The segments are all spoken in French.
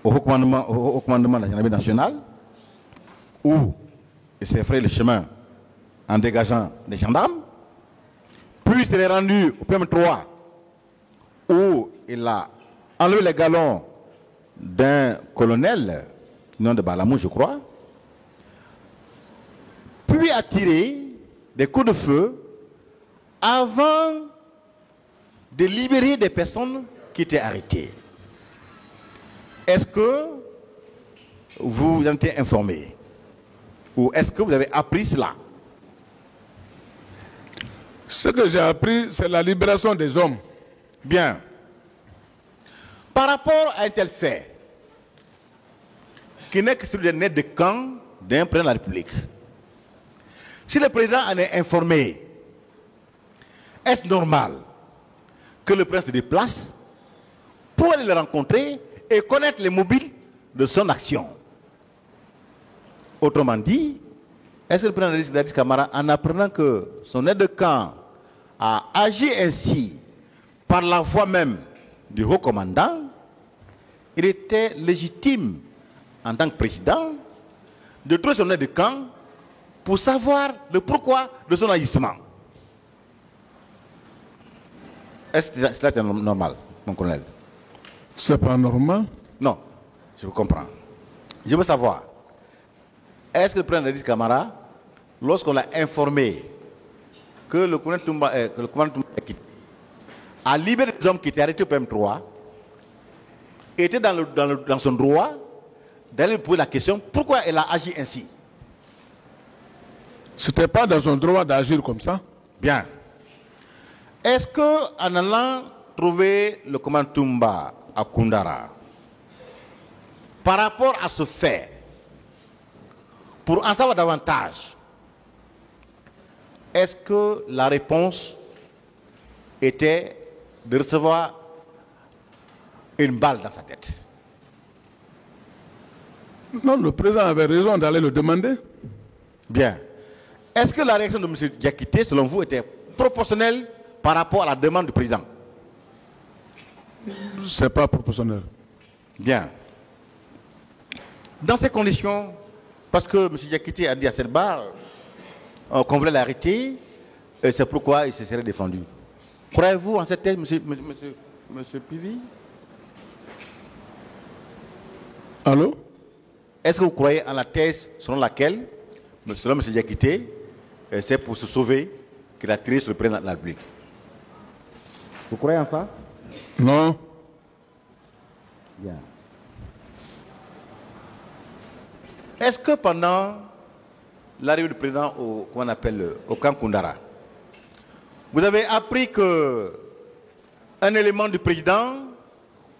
au commandement de la gendarmerie nationale, où il s'est frayé le chemin en dégageant des gendarmes, puis il s'est rendu au PM3, où il a enlevé les galons d'un colonel, nom de Balamou, je crois, puis a tiré des coups de feu avant de libérer des personnes qui étaient arrêtées. Est-ce que vous en êtes informé? Ou est-ce que vous avez appris cela? Ce que j'ai appris, c'est la libération des hommes. Bien. Par rapport à un tel fait, qui n'est que celui d'un aide de camp d'un président de la République, si le président en est informé, est-ce normal que le président se déplace pour aller le rencontrer et connaître les mobiles de son action? Autrement dit, est-ce que le président Dadis Camara, en apprenant que son aide de camp a agi ainsi par la voix même du haut commandant, il était légitime en tant que président de trouver son aide de camp pour savoir le pourquoi de son agissement? Est-ce que cela est normal, mon colonel? C'est pas normal. Non, je vous comprends. Je veux savoir, est-ce que le président Dadis Camara, lorsqu'on l'a informé que le commandant Toumba a libéré des hommes qui étaient arrêtés au PM3, était dans son droit d'aller poser la question pourquoi elle a agi ainsi? C'était pas dans son droit d'agir comme ça. Bien. Est-ce qu'en allant trouver le commandant Toumba à Koundara, par rapport à ce fait, pour en savoir davantage, est-ce que la réponse était de recevoir une balle dans sa tête? Non, le président avait raison d'aller le demander. Bien. Est-ce que la réaction de M. Diakité, selon vous, était proportionnelle par rapport à la demande du président? C'est pas proportionnel. Bien. Dans ces conditions, parce que M. Diakité a dit à cette barre qu'on voulait l'arrêter, et c'est pourquoi il se serait défendu. Croyez-vous en cette thèse, M. Pivi? Allô? Est-ce que vous croyez en la thèse selon laquelle, selon M. Diakité, c'est pour se sauver qu'il a tiré sur le président de la République? Vous croyez en ça? Non. Bien. Est-ce que pendant l'arrivée du président au camp Koundara, vous avez appris que un élément du président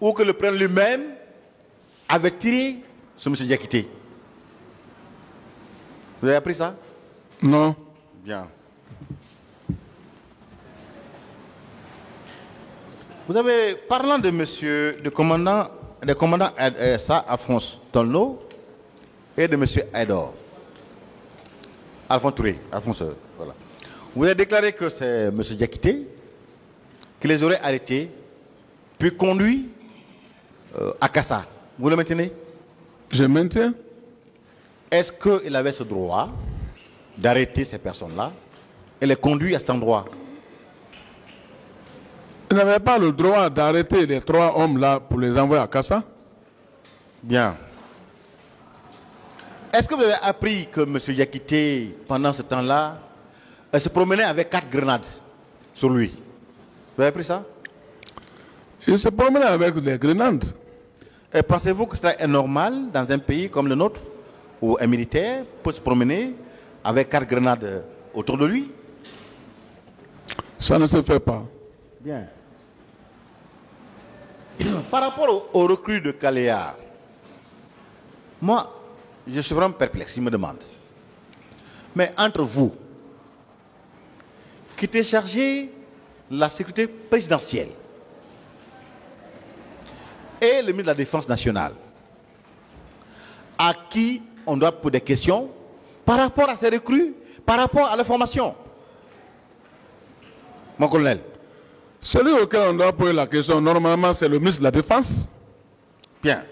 ou que le président lui-même avait tiré sur M. Diakité? Vous avez appris ça? Non. Bien. Vous avez, parlant de monsieur, de commandant Alphonse Tolno et de monsieur Aydor, Alphonse Touré, voilà. Vous avez déclaré que c'est monsieur Diakité qui les aurait arrêtés, puis conduits à Kassa. Vous le maintenez? Je maintiens. Est-ce qu'il avait ce droit d'arrêter ces personnes-là et les conduire à cet endroit? Il n'avait pas le droit d'arrêter les 3 hommes-là pour les envoyer à Kassa? Bien. Est-ce que vous avez appris que M. Diakité, pendant ce temps-là, se promenait avec 4 grenades sur lui? Vous avez appris ça? Il se promenait avec des grenades. Et pensez-vous que c'est normal dans un pays comme le nôtre, où un militaire peut se promener avec 4 grenades autour de lui? Ça ne se fait pas. Bien. Par rapport au recrue de Kaléa, moi, je suis vraiment perplexe, je me demande. Mais entre vous, qui était chargé de la sécurité présidentielle, et le ministre de la Défense nationale, à qui on doit poser des questions par rapport à ces recrues, par rapport à leur formation? Mon colonel. Celui auquel on doit poser la question, normalement, c'est le ministre de la Défense. Bien.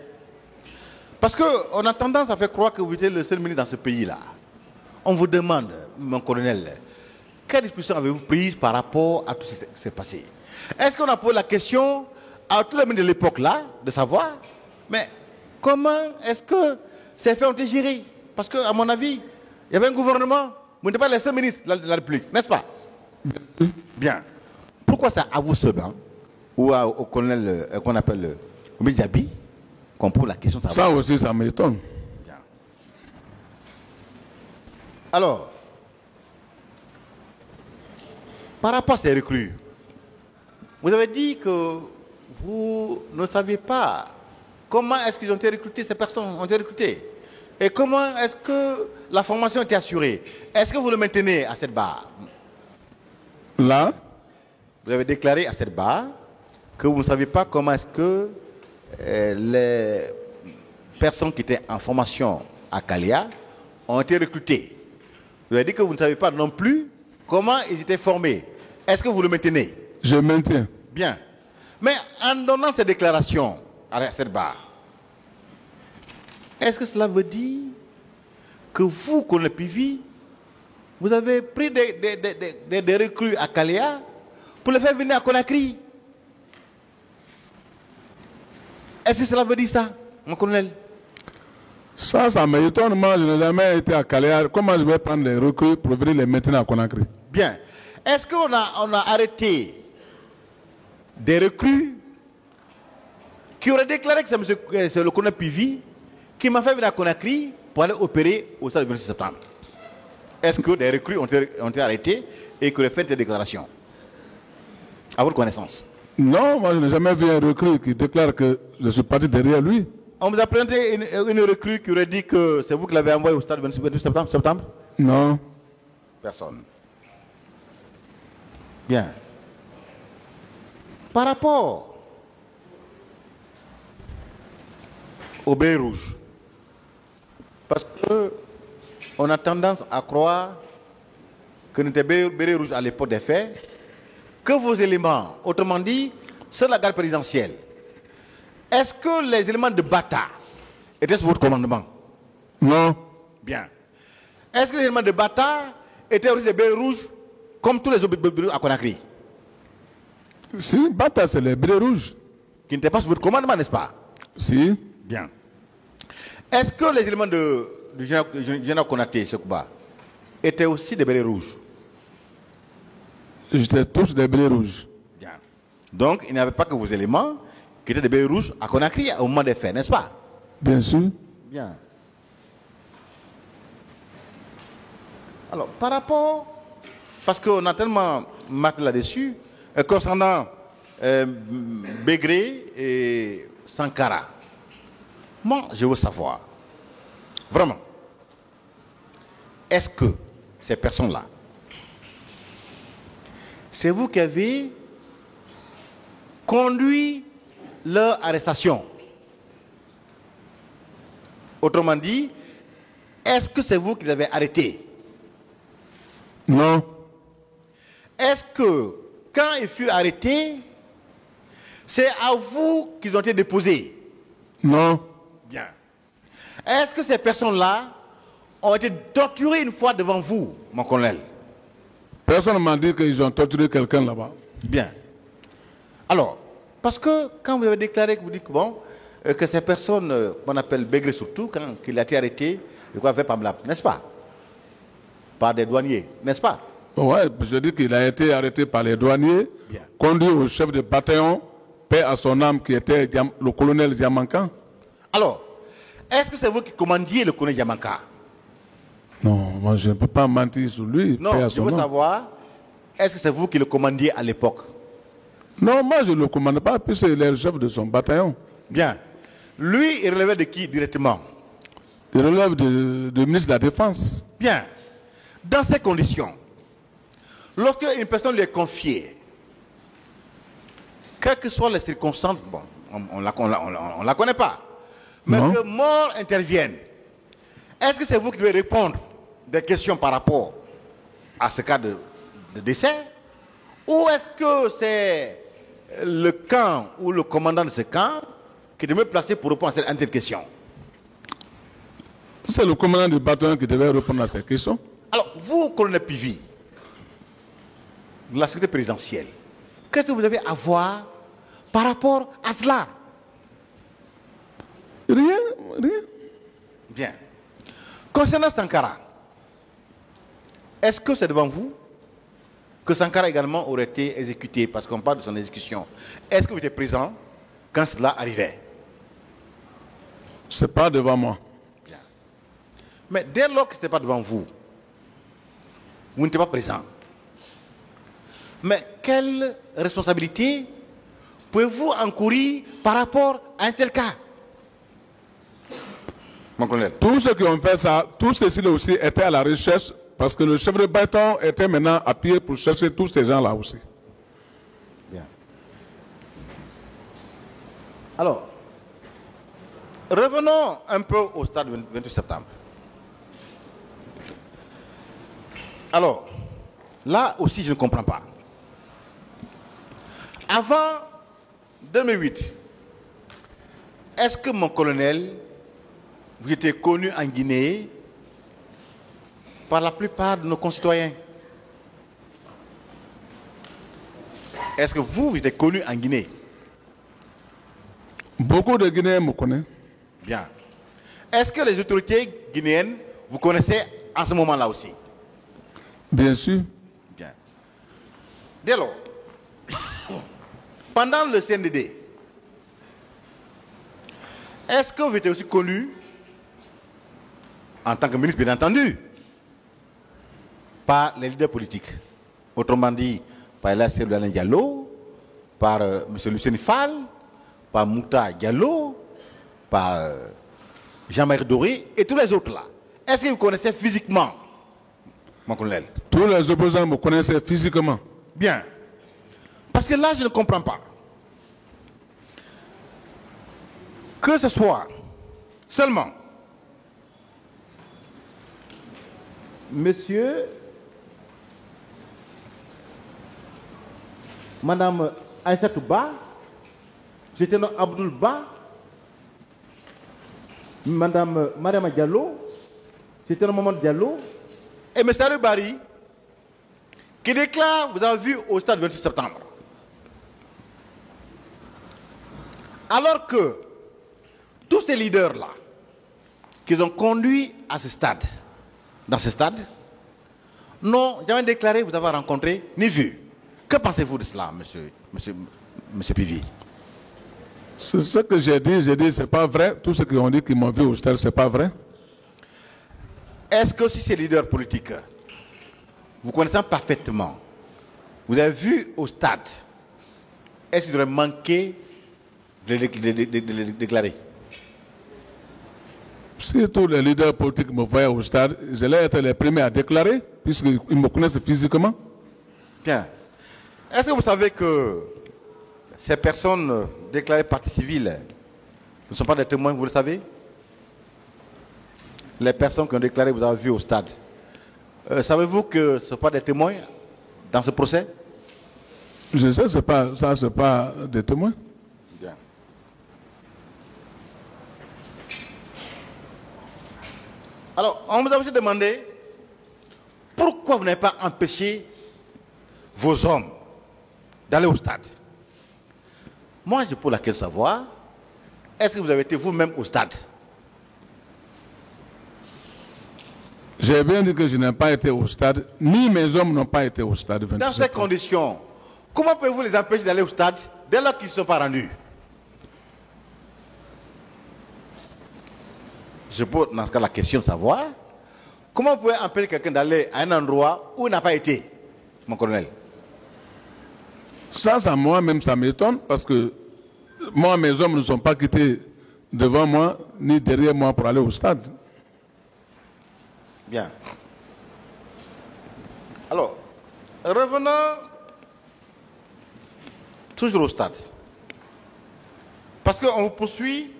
Parce qu'on a tendance à faire croire que vous êtes le seul ministre dans ce pays-là. On vous demande, mon colonel, quelle disposition avez-vous prise par rapport à tout ce qui s'est passé? Est-ce qu'on a posé la question à tous les ministres de l'époque-là, de savoir, mais comment est-ce que ces faits ont été gérés? Parce qu'à mon avis, il y avait un gouvernement, vous n'êtes pas le seul ministre de la République, n'est-ce pas? Bien. Pourquoi c'est à vous seulement, ou au colonel qu'on appelle le Diaby, qu'on pose la question de savoir? Ça aussi, ça m'étonne. Bien. Alors, par rapport à ces recrues, vous avez dit que vous ne saviez pas comment est-ce qu'ils ont été recrutés, ces personnes ont été recrutées. Et comment est-ce que la formation a été assurée? Est-ce que vous le maintenez à cette barre? Là, Vous avez déclaré à cette barre que vous ne saviez pas comment est-ce que les personnes qui étaient en formation à Kalia ont été recrutées. Vous avez dit que vous ne savez pas non plus comment ils étaient formés. Est-ce que vous le maintenez? je maintiens. Bien. Mais en donnant ces déclarations à cette barre, est-ce que cela veut dire que vous, colonel Pivi, vous avez pris des recrues à Kalia pour les faire venir à Conakry? Est-ce que cela veut dire ça, mon colonel? Ça m'étonne. Moi, je n'ai jamais été à Calais. Comment je vais prendre les recrues pour venir les maintenir à Conakry? Bien. Est-ce qu'on a arrêté des recrues qui auraient déclaré que c'est le colonel Pivi qui m'a fait venir à Conakry pour aller opérer au stade du 26 septembre? Est-ce que des recrues ont été arrêtés et que les fait des déclarations? À votre connaissance? Non, moi, je n'ai jamais vu un recrue qui déclare que je suis parti derrière lui. On vous a présenté une recrue qui aurait dit que c'est vous qui l'avez envoyé au stade du 28 septembre? Non. Personne. Bien. Par rapport au béret rouge, parce qu'on a tendance à croire que nous étions béret rouge à l'époque des faits, que vos éléments, autrement dit, c'est la garde présidentielle. Est-ce que les éléments de Bata étaient sous votre commandement? Non. Bien. Est-ce que les éléments de Bata étaient aussi des bérets rouges comme tous les autres bérets à Conakry? Si, Bata, c'est les bérets rouges. Qui n'étaient pas sous votre commandement, n'est-ce pas? Si. Bien. Est-ce que les éléments du général Konaté, Sekouba, étaient aussi des bérets rouges? J'étais tous des bérets rouges. Bien. Donc, il n'y avait pas que vos éléments qui étaient des bérets rouges à Conakry au moment des faits, n'est-ce pas? Bien sûr. Bien. Alors, par rapport, parce qu'on a tellement marqué là-dessus, concernant Begré et Sankara, moi, je veux savoir, vraiment, est-ce que ces personnes-là, c'est vous qui avez conduit leur arrestation? Autrement dit, est-ce que c'est vous qui les avez arrêtés? Non. Est-ce que quand ils furent arrêtés, c'est à vous qu'ils ont été déposés? Non. Bien. Est-ce que ces personnes-là ont été torturées une fois devant vous, mon colonel? Personne ne m'a dit qu'ils ont torturé quelqu'un là-bas. Bien. Alors, parce que quand vous avez déclaré que vous dites que, bon, que ces personnes, qu'on appelle Begré surtout, quand il a été arrêté, de quoi fait par Mlap, n'est-ce pas? Par des douaniers, n'est-ce pas? Oui, je dis qu'il a été arrêté par les douaniers, Bien. conduit au chef de bataillon, paix à son âme, qui était le colonel Diamankan. Alors, est-ce que c'est vous qui commandiez le colonel Diamanka? Non, moi je ne peux pas mentir sur lui. paix Non, à je son veux âme. savoir, est-ce que c'est vous qui le commandiez à l'époque? Non, moi je ne le commande pas, puisqu'il est le chef de son bataillon. Bien. Lui, il relevait de qui directement? Il relève du ministre de la Défense. Bien. Dans ces conditions, lorsque une personne lui est confiée, quelles que soient les circonstances, bon, on ne la connaît pas, mais Non. que mort intervienne, est-ce que c'est vous qui devez répondre des questions par rapport à ce cas de décès? Ou est-ce que c'est le camp ou le commandant de ce camp qui devait me placer pour répondre à cette question? C'est le commandant du bataillon qui devait répondre à ces questions. Alors, vous, colonel Pivi, de la sécurité présidentielle, qu'est-ce que vous avez à voir par rapport à cela? Rien. Bien. Concernant Sankara, est-ce que c'est devant vous que Sankara également aurait été exécuté, parce qu'on parle de son exécution? Est-ce que vous étiez présent quand cela arrivait? C'est pas devant moi. Bien. Mais dès lors que ce n'était pas devant vous, vous n'étiez pas présent. Mais quelle responsabilité pouvez-vous encourir par rapport à un tel cas? Mon colonel. Tous ceux qui ont fait ça, tous ceux-ci aussi étaient à la recherche parce que le chef de bataillon était maintenant à pied pour chercher tous ces gens-là aussi. Bien. Alors, revenons un peu au stade du 28 septembre. Alors, là aussi, je ne comprends pas. Avant 2008, est-ce que mon colonel, vous étiez connu en Guinée par la plupart de nos concitoyens? Est-ce que vous étiez connu en Guinée? Beaucoup de Guinéens me connaissent. Bien. Est-ce que les autorités guinéennes vous connaissaient en ce moment-là aussi? Bien sûr. Bien. Dès lors, pendant le CNDD, est-ce que vous étiez aussi connu en tant que ministre, bien entendu, par les leaders politiques? Autrement dit, par Ella Seydou Diallo, par M. Lucien Fall, par Mouta Diallo, par Jean-Marie Doré et tous les autres là. Est-ce que vous connaissez physiquement, mon colonel? Tous les opposants me connaissaient physiquement. Bien. Parce que là, je ne comprends pas. Que ce soit seulement Monsieur, Madame Aïssatou Ba, j'étais Abdoul Ba, Madame Mariama Diallo, c'était Maman Diallo, et M. Bari, qui déclare, vous avez vu, au stade 28 septembre. Alors que tous ces leaders-là, qui ont conduit à ce stade, dans ce stade, n'ont jamais déclaré vous avoir rencontré ni vu. Que pensez-vous de cela, monsieur Pivi? C'est ce que j'ai dit, c'est pas vrai. Tout ce qu'ils ont dit qu'ils m'ont vu au stade, c'est pas vrai. Est-ce que si ces leaders politiques, vous connaissant parfaitement, vous avez vu au stade, est-ce qu'il aurait manqué de les déclarer? Si tous les leaders politiques me voyaient au stade, j'allais être les premiers à déclarer, puisqu'ils me connaissent physiquement. Bien. Est-ce que vous savez que ces personnes déclarées partie civile ne sont pas des témoins, vous le savez? Les personnes qui ont déclaré, vous avez vu au stade, savez-vous que ce ne sont pas des témoins dans ce procès? Je sais, c'est pas des témoins. Bien. Alors, on vous a aussi demandé pourquoi vous n'avez pas empêché vos hommes d'aller au stade. Moi, je pose la question de savoir, est-ce que vous avez été vous-même au stade? J'ai bien dit que je n'ai pas été au stade, ni mes hommes n'ont pas été au stade. Dans ces conditions, comment pouvez-vous les empêcher d'aller au stade dès lors qu'ils ne sont pas rendus? Je pose dans ce cas la question de savoir, comment vous pouvez empêcher quelqu'un d'aller à un endroit où il n'a pas été, mon colonel? Ça, moi-même, ça m'étonne parce que moi, mes hommes ne sont pas quittés devant moi ni derrière moi pour aller au stade. Bien. Alors, revenons toujours au stade. Parce qu'on vous poursuit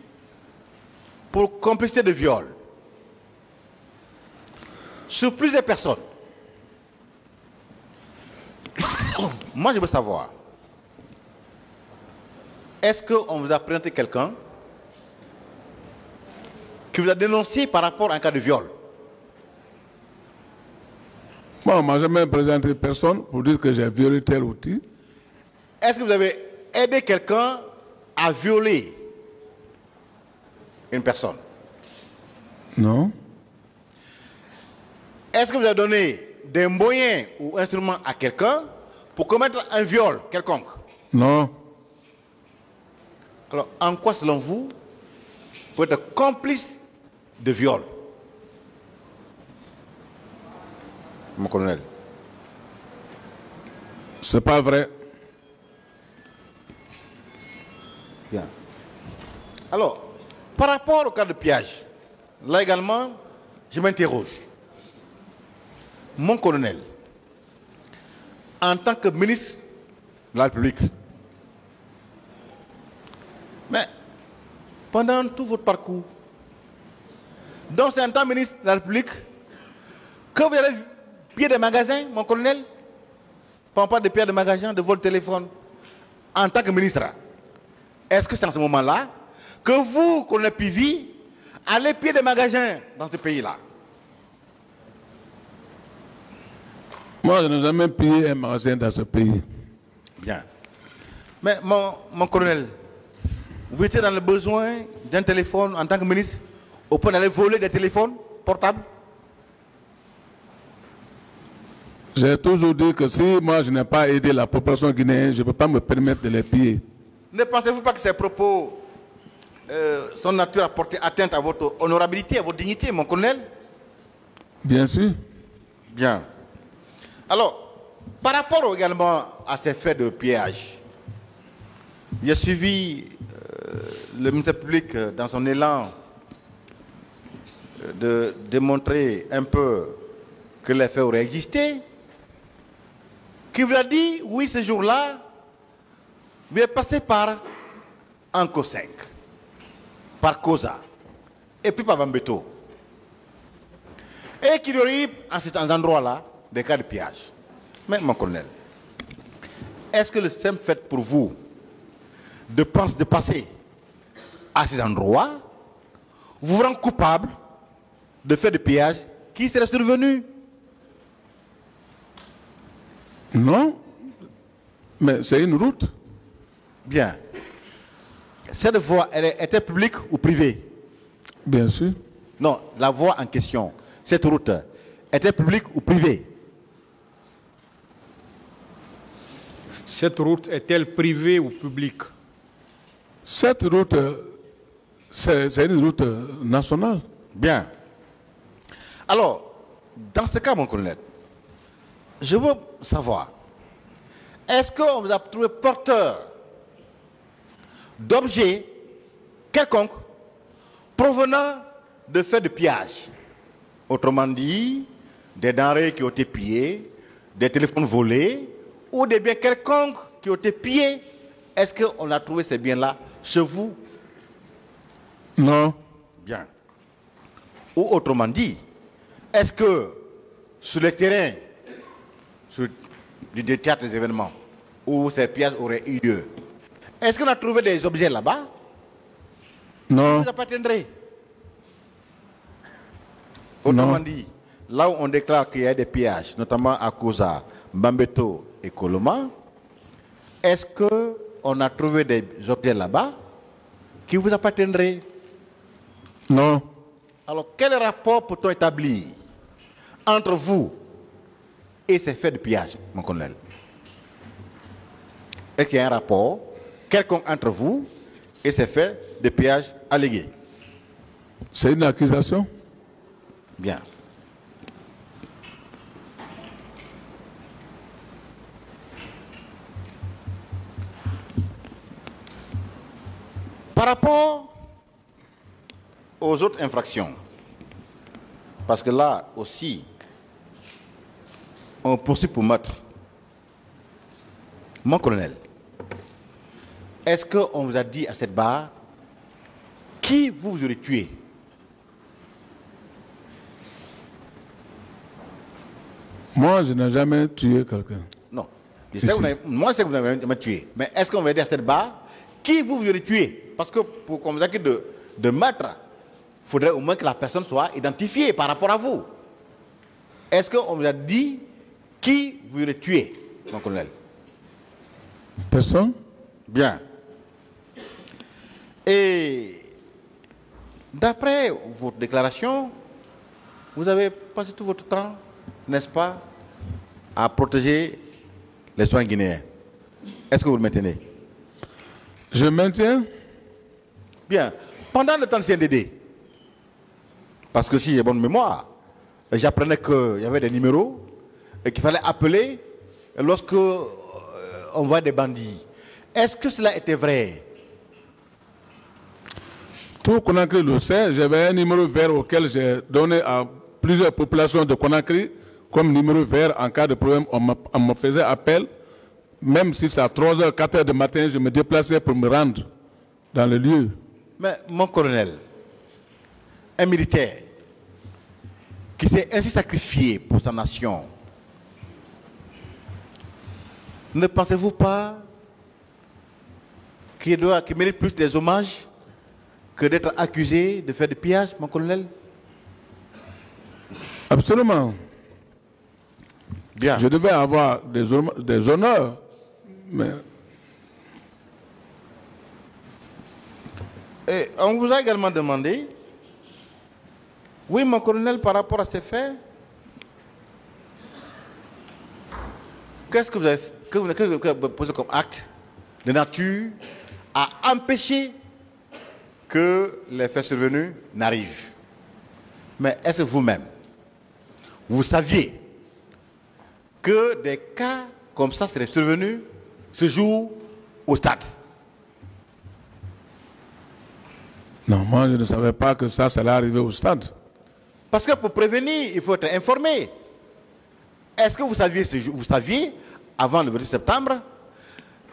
pour complicité de viol sur plusieurs personnes. Moi, je veux savoir, est-ce qu'on vous a présenté quelqu'un qui vous a dénoncé par rapport à un cas de viol? Moi, on ne m'a jamais présenté personne pour dire que j'ai violé tel outil. Est-ce que vous avez aidé quelqu'un à violer une personne? Non. Est-ce que vous avez donné des moyens ou instruments à quelqu'un pour commettre un viol quelconque? Non. Alors, en quoi, selon vous, vous êtes complice de viol, mon colonel? C'est pas vrai. Bien. Alors, par rapport au cas de pillage, là également, je m'interroge. Mon colonel, en tant que ministre de la République, mais pendant tout votre parcours, donc c'est en tant que ministre de la République que vous avez pillé des magasins, mon colonel? Pas de pillage de magasins, de vol de téléphone, en tant que ministre. Est-ce que c'est en ce moment-là que vous, colonel Pivi, allez piller des magasins dans ce pays-là? Moi, je n'ai jamais pillé un magasin dans ce pays. Bien. Mais mon colonel, vous étiez dans le besoin d'un téléphone en tant que ministre au point d'aller voler des téléphones portables? J'ai toujours dit que si moi je n'ai pas aidé la population guinéenne, je ne peux pas me permettre de les piller. Ne pensez-vous pas que ces propos sont de nature à porter atteinte à votre honorabilité, à votre dignité, mon colonel? Bien sûr. Bien. Alors, par rapport également à ces faits de pillage, j'ai suivi le ministère public dans son élan de démontrer un peu que les faits auraient existé, qui vous a dit, oui, ce jour-là, vous êtes passé par Anko 5, par Koza, et puis par Bambeto. Et qu'il y aurait eu, en ces endroits-là, des cas de pillage. Mais, mon colonel, est-ce que le simple fait pour vous de passer à ces endroits vous rend coupable de faits de pillage qui seraient survenus? Non, mais c'est une route. Bien. Cette voie, elle était publique ou privée? Bien sûr. Non, la voie en question, cette route, était publique ou privée? Cette route est-elle privée ou publique? Cette route, c'est une route nationale. Bien. Alors, dans ce cas, mon colonel, je veux savoir, est-ce qu'on vous a trouvé porteur d'objets quelconques provenant de faits de pillage? Autrement dit, des denrées qui ont été pillées, des téléphones volés, ou des biens quelconques qui ont été pillés. Est-ce qu'on a trouvé ces biens-là chez vous? Non. Bien. Ou autrement dit, est-ce que sur le terrain du théâtre des événements où ces pièces auraient eu lieu, est-ce qu'on a trouvé des objets là-bas? Non. Vous appartiendrez. Autrement dit, là où on déclare qu'il y a des pillages, notamment à Koza, Bambeto et Koloma, est-ce qu'on a trouvé des objets là-bas qui vous appartiendraient? Non. Alors, quel rapport peut-on établir entre vous et ces faits de pillage, mon colonel? Est-ce qu'il y a un rapport quelconque entre vous et ces faits de pillage allégués? C'est une accusation. Bien. Par rapport aux autres infractions, parce que là aussi, on poursuit pour meurtre. Mon colonel, est-ce qu'on vous a dit à cette barre qui vous aurez tué? Moi, je n'ai jamais tué quelqu'un. Non. Moi, je sais que vous n'avez jamais tué. Mais est-ce qu'on va dire à cette barre qui vous aurez tué? Parce que pour qu'on vous accuse de meurtre, faudrait au moins que la personne soit identifiée par rapport à vous. Est-ce qu'on vous a dit qui vous voulez tuer, mon colonel? Personne. Bien. Et d'après votre déclaration, vous avez passé tout votre temps, n'est-ce pas, à protéger les soins guinéens. Est-ce que vous le maintenez? Je maintiens. Bien. Pendant le temps de CNDD, parce que si j'ai bonne mémoire, j'apprenais qu'il y avait des numéros et qu'il fallait appeler lorsque on voit des bandits. Est-ce que cela était vrai? Tout Conakry le sait. J'avais un numéro vert auquel j'ai donné à plusieurs populations de Conakry comme numéro vert en cas de problème. On me faisait appel. Même si c'est à 3h, 4h du matin, je me déplaçais pour me rendre dans le lieu. Mais mon colonel, un militaire qui s'est ainsi sacrifié pour sa nation, ne pensez-vous pas qu'il mérite plus des hommages que d'être accusé de faire des pillages, mon colonel? Absolument. Bien. Je devais avoir des honneurs, mais... Et on vous a également demandé, oui, mon colonel, par rapport à ces faits, qu'est-ce que vous avez posé comme acte de nature à empêcher que les faits survenus n'arrivent? Mais est-ce que vous-même, vous saviez que des cas comme ça seraient survenus ce jour au stade? Non, moi je ne savais pas que ça allait arriver au stade. Parce que pour prévenir, il faut être informé. Est-ce que vous saviez, avant le 28 septembre,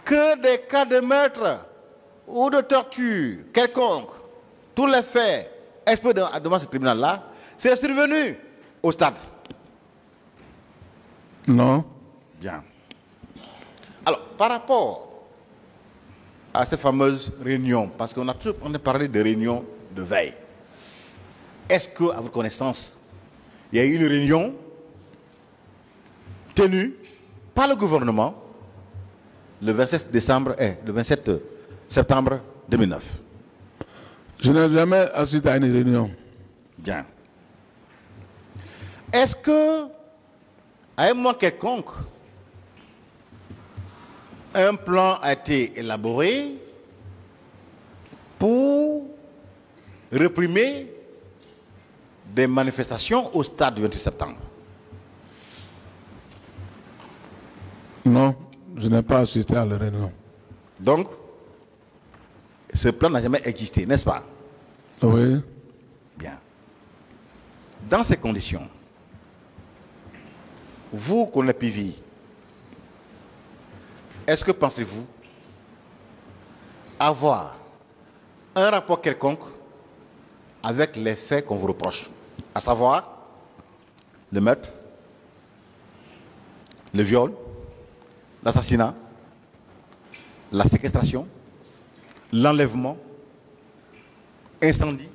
que des cas de meurtre ou de torture quelconque, tous les faits exposés devant ce tribunal-là, c'est survenu au stade? Non. Bien. Alors, par rapport à ces fameuses réunions, parce qu'on a parlé de réunions de veille, est-ce que, à votre connaissance, il y a eu une réunion tenue par le gouvernement le 27 septembre 2009? Je n'ai jamais assisté à une réunion. Bien. Est-ce que, à un moment quelconque, un plan a été élaboré pour réprimer des manifestations au stade du 28 septembre? Non, je n'ai pas assisté à la réunion. Donc, ce plan n'a jamais existé, n'est-ce pas? Oui. Bien. Dans ces conditions, vous, colonel Pivi, est-ce que pensez-vous avoir un rapport quelconque avec les faits qu'on vous reproche, à savoir le meurtre, le viol, l'assassinat, la séquestration, l'enlèvement, incendie,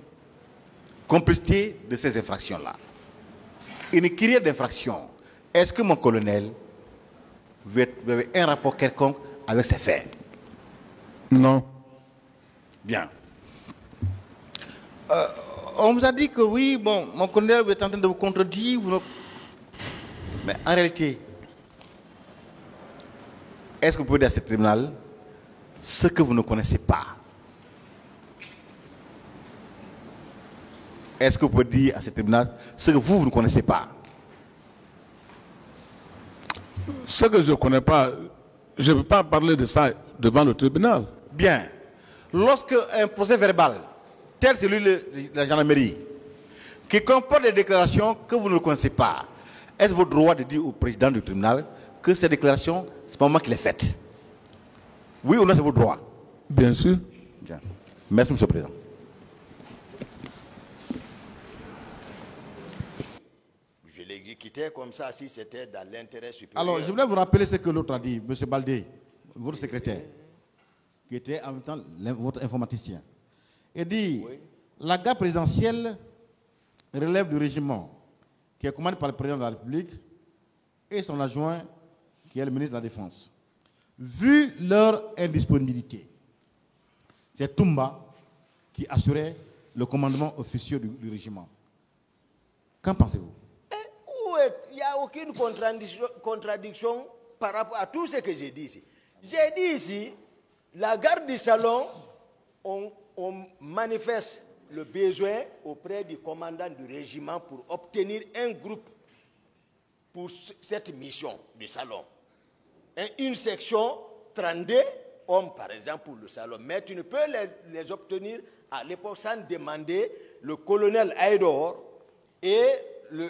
complicité de ces infractions-là? Une kyrielle d'infractions. Est-ce que, mon colonel, vous avez un rapport quelconque avec ces faits? Non. Bien. On vous a dit que oui, bon, mon colonel, vous êtes en train de vous contredire. Mais en réalité, est-ce que vous pouvez dire à ce tribunal ce que vous ne connaissez pas? Est-ce que vous pouvez dire à ce tribunal ce que vous ne connaissez pas? Ce que je ne connais pas, je ne peux pas parler de ça devant le tribunal. Bien. Lorsque un procès verbal, tel celui de la gendarmerie, qui comporte des déclarations que vous ne connaissez pas, est-ce votre droit de dire au président du tribunal que ces déclarations, c'est pas moi qui les faites? Oui ou non, c'est votre droit? Bien sûr. Bien. Merci, M. le Président. Je les quittais comme ça si c'était dans l'intérêt supérieur. Alors, je voulais vous rappeler ce que l'autre a dit, M. Baldé, votre secrétaire, qui était en même temps votre informaticien. Il dit, La garde présidentielle relève du régiment qui est commandé par le président de la République et son adjoint qui est le ministre de la Défense. Vu leur indisponibilité, c'est Toumba qui assurait le commandement officieux du régiment. Qu'en pensez-vous? Il n'y a aucune contradiction par rapport à tout ce que j'ai dit ici. J'ai dit ici, la garde du salon, on manifeste le besoin auprès du commandant du régiment pour obtenir un groupe pour cette mission du salon. Une section 32 hommes, par exemple, pour le salon. Mais tu ne peux les obtenir à l'époque sans demander le colonel Aïdor et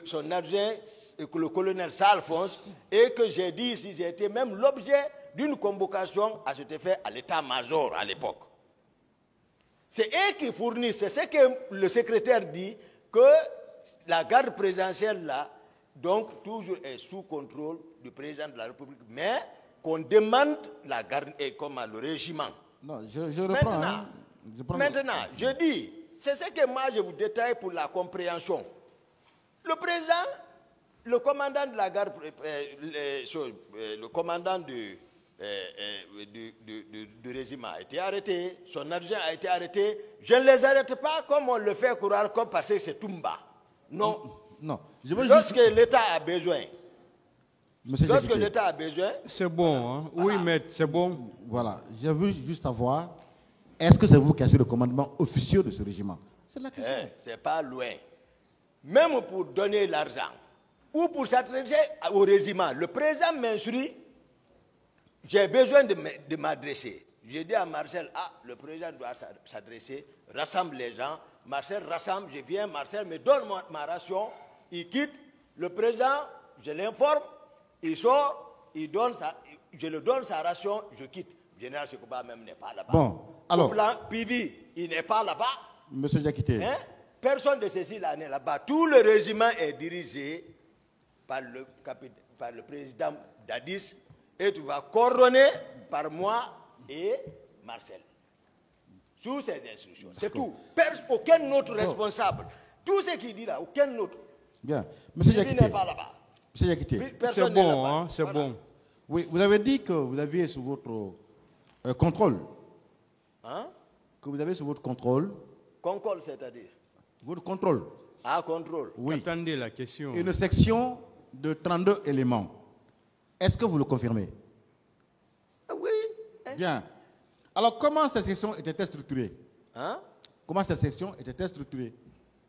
son adjoint, le colonel Salphonse, et que j'ai dit ici, j'ai été même l'objet d'une convocation à cet effet à l'état-major à l'époque. C'est eux qui fournissent, c'est ce que le secrétaire dit, que la garde présidentielle là, donc toujours est sous contrôle du président de la République, mais qu'on demande la garde et comme le régiment. Non, je reprends. Maintenant, je dis, c'est ce que moi je vous détaille pour la compréhension. Le président, le commandant de la garde, le commandant du régiment a été arrêté, son adjoint a été arrêté. Je ne les arrête pas comme on le fait courir, comme parce que c'est Toumba. Non. Non. Lorsque l'État a besoin. Lorsque l'État a besoin. C'est bon, hein? Voilà. Oui, maître, c'est bon. Voilà. J'ai voulu juste savoir, est-ce que c'est vous qui assurez le commandement officieux de ce régiment? C'est la question. C'est pas loin. Même pour donner l'argent ou pour s'adresser au régiment, le président m'instruit, j'ai besoin de m'adresser. J'ai dit à Marcel, le président doit s'adresser, rassemble les gens. Marcel rassemble, je viens, Marcel me donne ma ration, il quitte. Le président, je l'informe, il sort, je lui donne sa ration, je quitte. Le général Sekouba même n'est pas là-bas. Bon, alors. Au plan Pivi, il n'est pas là-bas. Monsieur Diakité. Personne de ceci là n'est là-bas. Tout le régiment est dirigé par le président Dadis et tu vas coordonner par moi et Marcel. Sous ces instructions. C'est tout. Aucun autre responsable. Tout ce qu'il dit là, aucun autre. Bien. Monsieur Diakité. n'est pas là-bas. Monsieur Diakité. C'est bon, hein, c'est bon. Oui, vous avez dit que vous aviez sous votre contrôle. Hein? Que vous avez sous votre contrôle. Contrôle, c'est-à-dire? Votre contrôle. Contrôle. Oui. Attendez la question. Une section de 32 éléments. Est-ce que vous le confirmez? Oui. Bien. Alors, comment cette section était-elle structurée? Comment cette section était-elle structurée?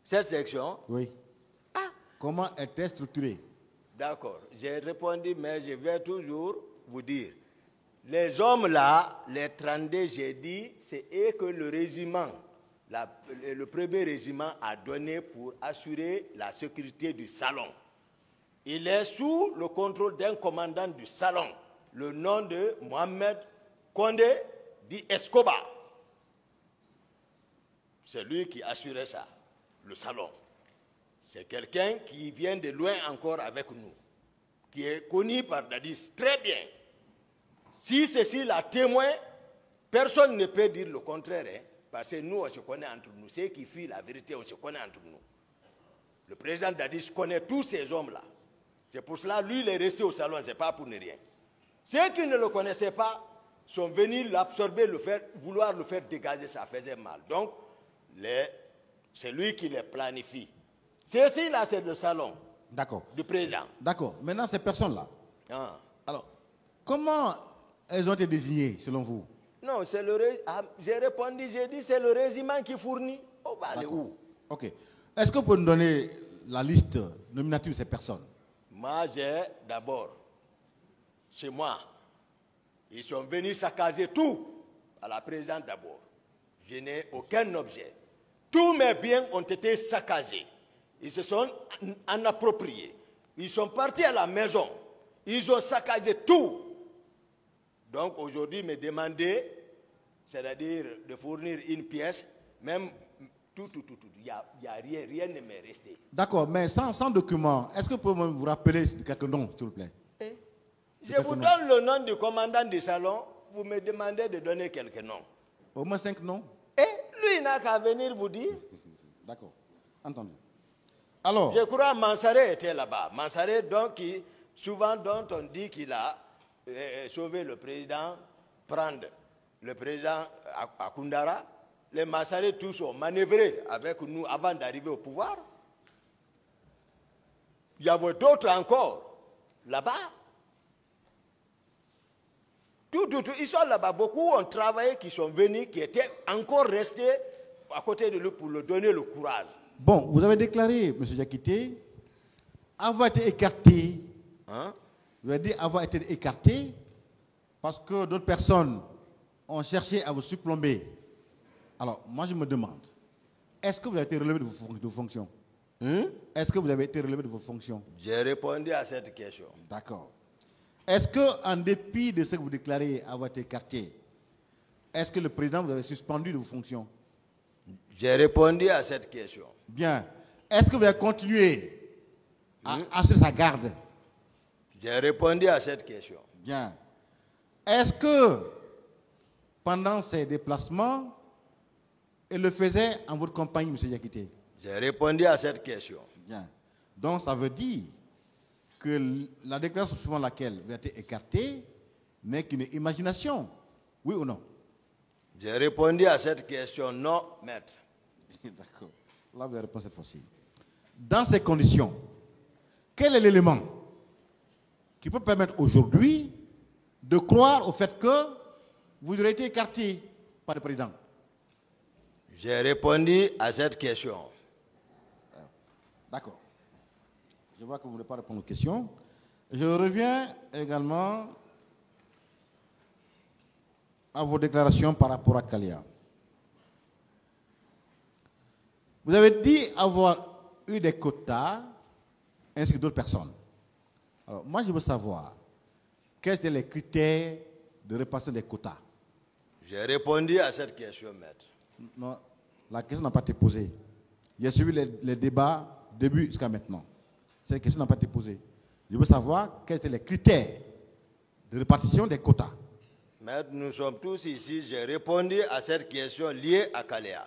Cette section? Oui. Comment était structurée? D'accord. J'ai répondu, mais je vais toujours vous dire. Les hommes là, les 32, j'ai dit, c'est eux que le régiment, le premier régiment a donné pour assurer la sécurité du salon. Il est sous le contrôle d'un commandant du salon, le nom de Mohamed Kondé dit Escobar. C'est lui qui assurait ça, le salon. C'est quelqu'un qui vient de loin encore avec nous, qui est connu par Dadis très bien. Si ceci la témoin, personne ne peut dire le contraire, parce que nous, on se connaît entre nous. Ceux qui fuient la vérité, on se connaît entre nous. Le président Dadis connaît tous ces hommes-là. C'est pour cela, lui, il est resté au salon, ce n'est pas pour ne rien. Ceux qui ne le connaissaient pas sont venus l'absorber, vouloir le faire dégager, ça faisait mal. Donc, c'est lui qui les planifie. Ceci-là, c'est le salon du président. D'accord. Maintenant, ces personnes-là, alors, comment elles ont été désignées, selon vous? Non, c'est j'ai répondu, j'ai dit, c'est le régiment qui fournit. On va aller où? Ok. Est-ce que vous pouvez nous donner la liste nominative de ces personnes? Moi, j'ai d'abord, chez moi, ils sont venus saccager tout à la présidente d'abord. Je n'ai aucun objet. Tous mes biens ont été saccagés. Ils se sont en appropriés. Ils sont partis à la maison. Ils ont saccagé tout. Donc aujourd'hui, me demander, c'est-à-dire de fournir une pièce, même tout. Il n'y a rien ne m'est resté. D'accord, mais sans document, est-ce que vous pouvez vous rappeler quelques noms, s'il vous plaît? Je vous donne le nom du commandant du salon, vous me demandez de donner quelques noms. Au moins 5 noms? Lui, il n'a qu'à venir vous dire. D'accord. Entendu. Alors, Je crois que Mansaré était là-bas. Mansaré, donc, souvent dont on dit qu'il a sauvé le président, prendre le président à Koundara. Les Mansaré tous ont manœuvré avec nous avant d'arriver au pouvoir. Il y avait d'autres encore là-bas. Ils sont là-bas. Beaucoup ont travaillé, qui sont venus, qui étaient encore restés à côté de lui pour leur donner le courage. bon, vous avez déclaré, M. Diakité, avoir été écarté. Hein? Vous avez dit avoir été écarté parce que d'autres personnes ont cherché à vous surplomber. Alors, moi, je me demande, est-ce que vous avez été relevé de vos fonctions? Est-ce que vous avez été relevé de vos fonctions? J'ai répondu à cette question. D'accord. Est-ce qu'en dépit de ce que vous déclarez avoir été écarté, est-ce que le président vous avait suspendu de vos fonctions? J'ai répondu à cette question. Bien. Est-ce que vous avez continué à assurer sa garde? J'ai répondu à cette question. Bien. Est-ce que pendant ces déplacements, il le faisait en votre compagnie, M. Diakité? J'ai répondu à cette question. Bien. Donc, ça veut dire que la déclaration suivant laquelle vous avez été écarté n'est qu'une imagination. Oui ou non? J'ai répondu à cette question, non, maître. D'accord. Là, vous avez répondu cette fois-ci. Dans ces conditions, quel est l'élément qui peut permettre aujourd'hui de croire au fait que vous aurez été écarté par le président? J'ai répondu à cette question. D'accord. Je vois que vous ne voulez pas répondre aux questions. Je reviens également à vos déclarations par rapport à Kalia. Vous avez dit avoir eu des quotas ainsi que d'autres personnes. Alors, moi, je veux savoir quels étaient les critères de répartition des quotas. J'ai répondu à cette question, maître. Non, la question n'a pas été posée. J'ai suivi les débats début jusqu'à maintenant. Cette question n'a pas été posée. Je veux savoir quels étaient les critères de répartition des quotas. Maître, nous sommes tous ici. J'ai répondu à cette question liée à Kaléa.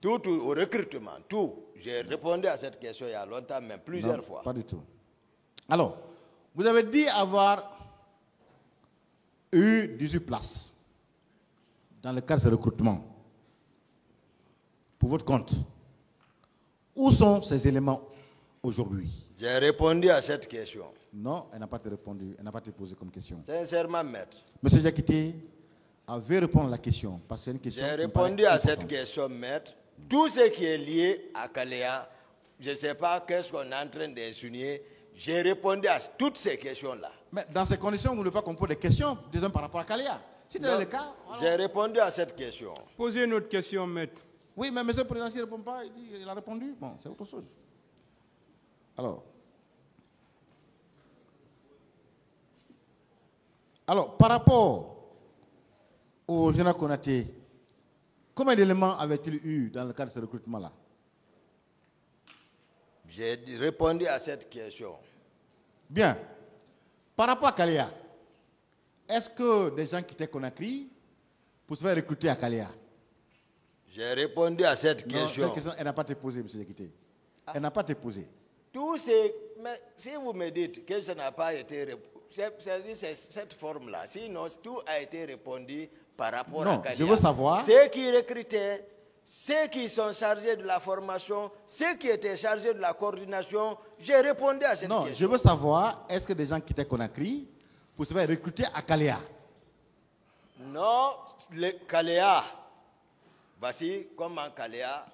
Tout au recrutement, tout. J'ai répondu à cette question il y a longtemps, même plusieurs fois. Pas du tout. Alors, vous avez dit avoir eu 18 places dans le cadre de ce recrutement pour votre compte. Où sont ces éléments aujourd'hui? J'ai répondu à cette question. Non, elle n'a pas été répondue, elle n'a pas été posée comme question. Sincèrement, maître. Monsieur Diakité avait répondu à la question parce que c'est une question. J'ai répondu à cette question, maître. Tout ce qui est lié à Kaléa, je ne sais pas qu'est-ce qu'on est en train d'insinuer. J'ai répondu à toutes ces questions-là. Mais dans ces conditions, vous ne voulez pas qu'on pose des questions, disons par rapport à Kaléa. Si c'est le cas. Alors... J'ai répondu à cette question. Posez une autre question, maître. Oui, mais monsieur le président, s'il ne répond pas, il a répondu. Bon, c'est autre chose. Alors, par rapport au général Konaté, combien d'éléments avait-il eu dans le cadre de ce recrutement-là? J'ai répondu à cette question. Bien. Par rapport à Kaléa, est-ce que des gens qui étaient Conakry pour se faire recruter à Kaléa? J'ai répondu à cette Non, question. cette question, elle n'a pas été posée, M. Diakité. Elle n'a pas été posée. Mais si vous me dites que ça n'a pas été répondu, c'est cette forme-là. Sinon, tout a été répondu par rapport à Kalia. Je veux savoir. Ceux qui recrutaient, ceux qui sont chargés de la formation, ceux qui étaient chargés de la coordination, j'ai répondu à cette question. Non, je veux savoir, est-ce que des gens qui étaient Conakry pour se faire recruter à Kaléa? Non, Kaléa. Voici comment Kaléa,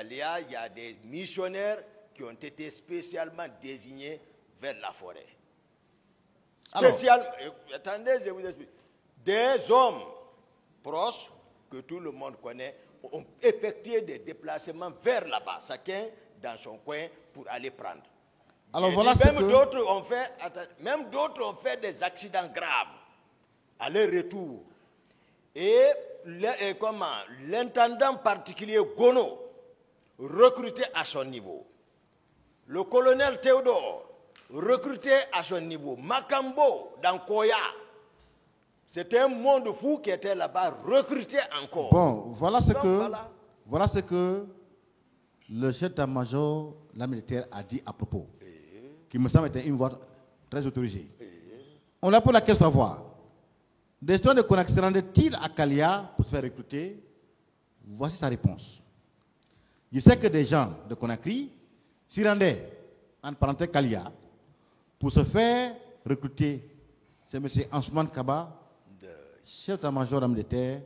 il y a des missionnaires qui ont été spécialement désignés vers la forêt. Spécialement, attendez, je vous explique. Des hommes proches, que tout le monde connaît, ont effectué des déplacements vers là-bas, chacun dans son coin pour aller prendre. Alors voilà Même d'autres ont fait des accidents graves à leur retour. Et l'intendant particulier Gono, recruté à son niveau. Le colonel Théodore, recruté à son niveau. Makambo, dans Koya. C'était un monde fou qui était là-bas, recruté encore. Bon, voilà ce que le chef d'état-major, la militaire, a dit à propos, qui me semble être une voix très autorisée. On l'a posé la question à savoir. Des gens de Conakry se rendaient-ils à Kalia pour se faire recruter? Voici sa réponse. Je sais que des gens de Conakry s'y rendaient, en parenthèse Kalia, pour se faire recruter. C'est M. Ansoumane Kaba, chef d'état-major de la militaire,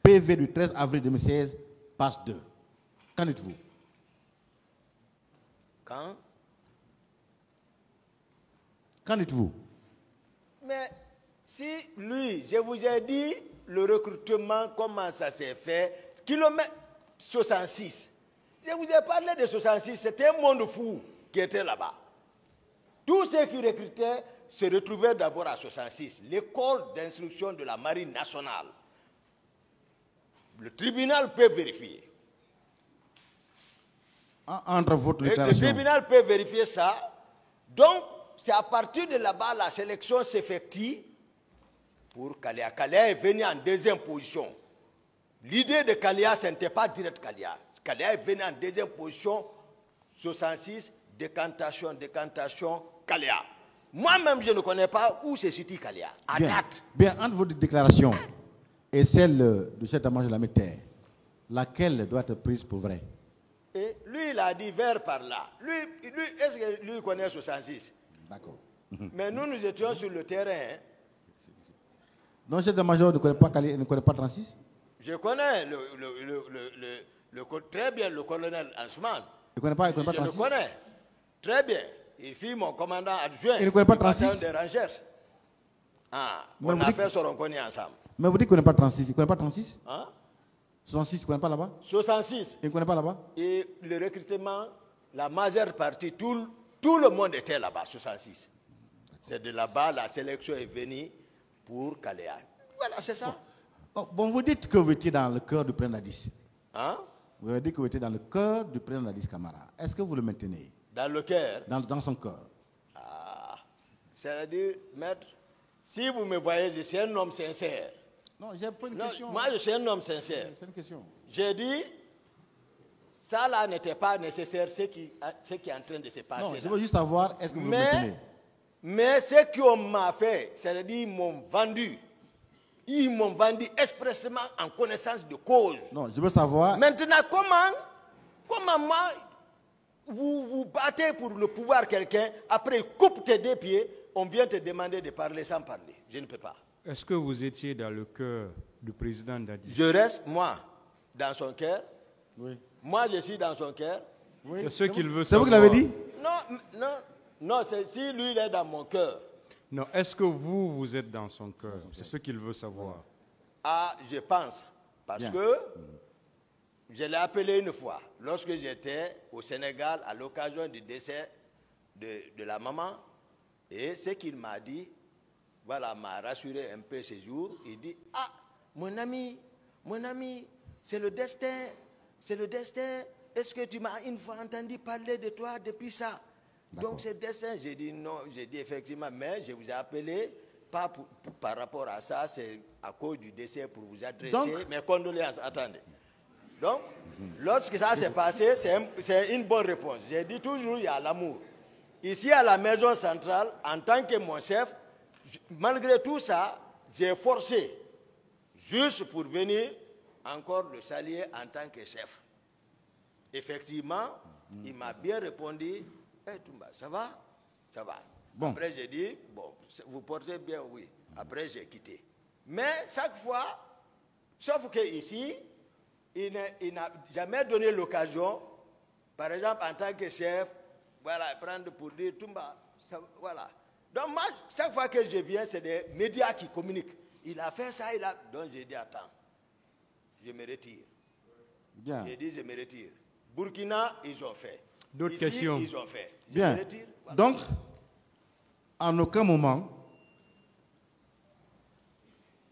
PV du 13 avril 2016, passe 2. Qu'en dites-vous? Qu'en dites-vous? Mais si lui, je vous ai dit le recrutement, comment ça s'est fait, kilomètre 66. Je vous ai parlé de 66, c'était un monde fou qui était là-bas. Tous ceux qui recrutaient se retrouvaient d'abord à 66, l'école d'instruction de la Marine nationale. Le tribunal peut vérifier. Entre votre Le déclaration. tribunal peut vérifier ça. Donc, c'est à partir de là-bas la sélection s'effectue pour Kalia. Kalia est venu en deuxième position. L'idée de Kalia, ce n'était pas direct Kalia. Kalia est venu en deuxième position, 66, décantation, Kalia. Moi-même, je ne connais pas où se situe Kalia, à date. Bien, entre votre déclaration et celle du chef d'état-major de la militaire, laquelle doit être prise pour vrai? Et lui, il a dit vers par là. Lui est-ce que lui connaît 66? D'accord. Mais nous, nous étions sur le terrain. Hein. Non, le chef d'état-major ne connaît pas Kalia, ne connaît pas 36? Je connais très bien le colonel Ansoumane. Il ne connaît pas Je 36? le connais très bien. Il fut mon commandant adjoint. Il ne connaît pas du bataillon 36? des rangers. Ah, Mais on vous a dites- fait Soronconi ensemble. Mais vous dites qu'il ne connaît pas 36. Il ne connaît pas 36? Hein? 66, il ne connaît pas là-bas? 66. Il ne connaît pas là-bas? Et le recrutement, la majeure partie, tout le monde était là-bas, 66. C'est de là-bas, la sélection est venue pour Kaléa. Voilà, c'est ça. Bon, vous dites que vous étiez dans le cœur du président Nadis. Hein? Vous avez dit que vous étiez dans le cœur du président Nadis Camara. Est-ce que vous le maintenez Dans le cœur. dans son cœur? Ah, c'est-à-dire, maître, si vous me voyez, je suis un homme sincère. Non, j'ai pas une Non, question. moi, je suis un homme sincère. C'est une question. J'ai dit, ça là n'était pas nécessaire, ce qui est en train de se passer. Non, là. je veux juste savoir, est-ce que vous le maintenez? Mais ce qu'on m'a fait, c'est-à-dire ils m'ont vendu. Ils m'ont vendu expressément en connaissance de cause. Non, je veux savoir. Maintenant, comment moi, vous battez pour le pouvoir quelqu'un, après il coupe tes deux pieds, on vient te demander de parler sans parler. Je ne peux pas. Est-ce que vous étiez dans le cœur du président Dadis? Je reste, moi, dans son cœur. Oui. Moi, je suis dans son cœur. Oui. C'est ce qu'il veut C'est vous savoir. qui l'avez dit? Non, c'est si lui, il est dans mon cœur. Non, est-ce que vous êtes dans son cœur? C'est ce qu'il veut savoir. Ah, je pense. Parce Bien. que je l'ai appelé une fois, lorsque j'étais au Sénégal à l'occasion du décès de la maman. Et ce qu'il m'a dit, voilà, m'a rassuré un peu ce jour. Il dit, ah, mon ami, c'est le destin. Est-ce que tu m'as une fois entendu parler de toi depuis ça? Donc c'est le destin. J'ai dit non, j'ai dit effectivement, mais je vous ai appelé, pas par rapport à ça, c'est à cause du décès pour vous adresser Donc, mes condoléances. Attendez. Donc, lorsque ça s'est passé, c'est une bonne réponse. J'ai dit toujours, il y a l'amour. Ici, à la maison centrale, en tant que mon chef, malgré tout ça, j'ai forcé, juste pour venir encore le saluer en tant que chef. Effectivement, il m'a bien répondu, hey, Toumba, ça va? Ça va. Bon. Après, j'ai dit, bon, vous portez bien, oui. Après, j'ai quitté. Mais chaque fois, sauf qu'ici, il n'a jamais donné l'occasion, par exemple, en tant que chef, voilà, prendre pour dire, Toumba, ça, voilà. Donc, moi, chaque fois que je viens, c'est des médias qui communiquent. Il a fait ça, donc j'ai dit, attends, je me retire. Bien. J'ai dit, je me retire. Burkina, ils ont fait. D'autres Ici, questions? ils ont fait. Je Bien. me retire. Voilà. Donc, en aucun moment,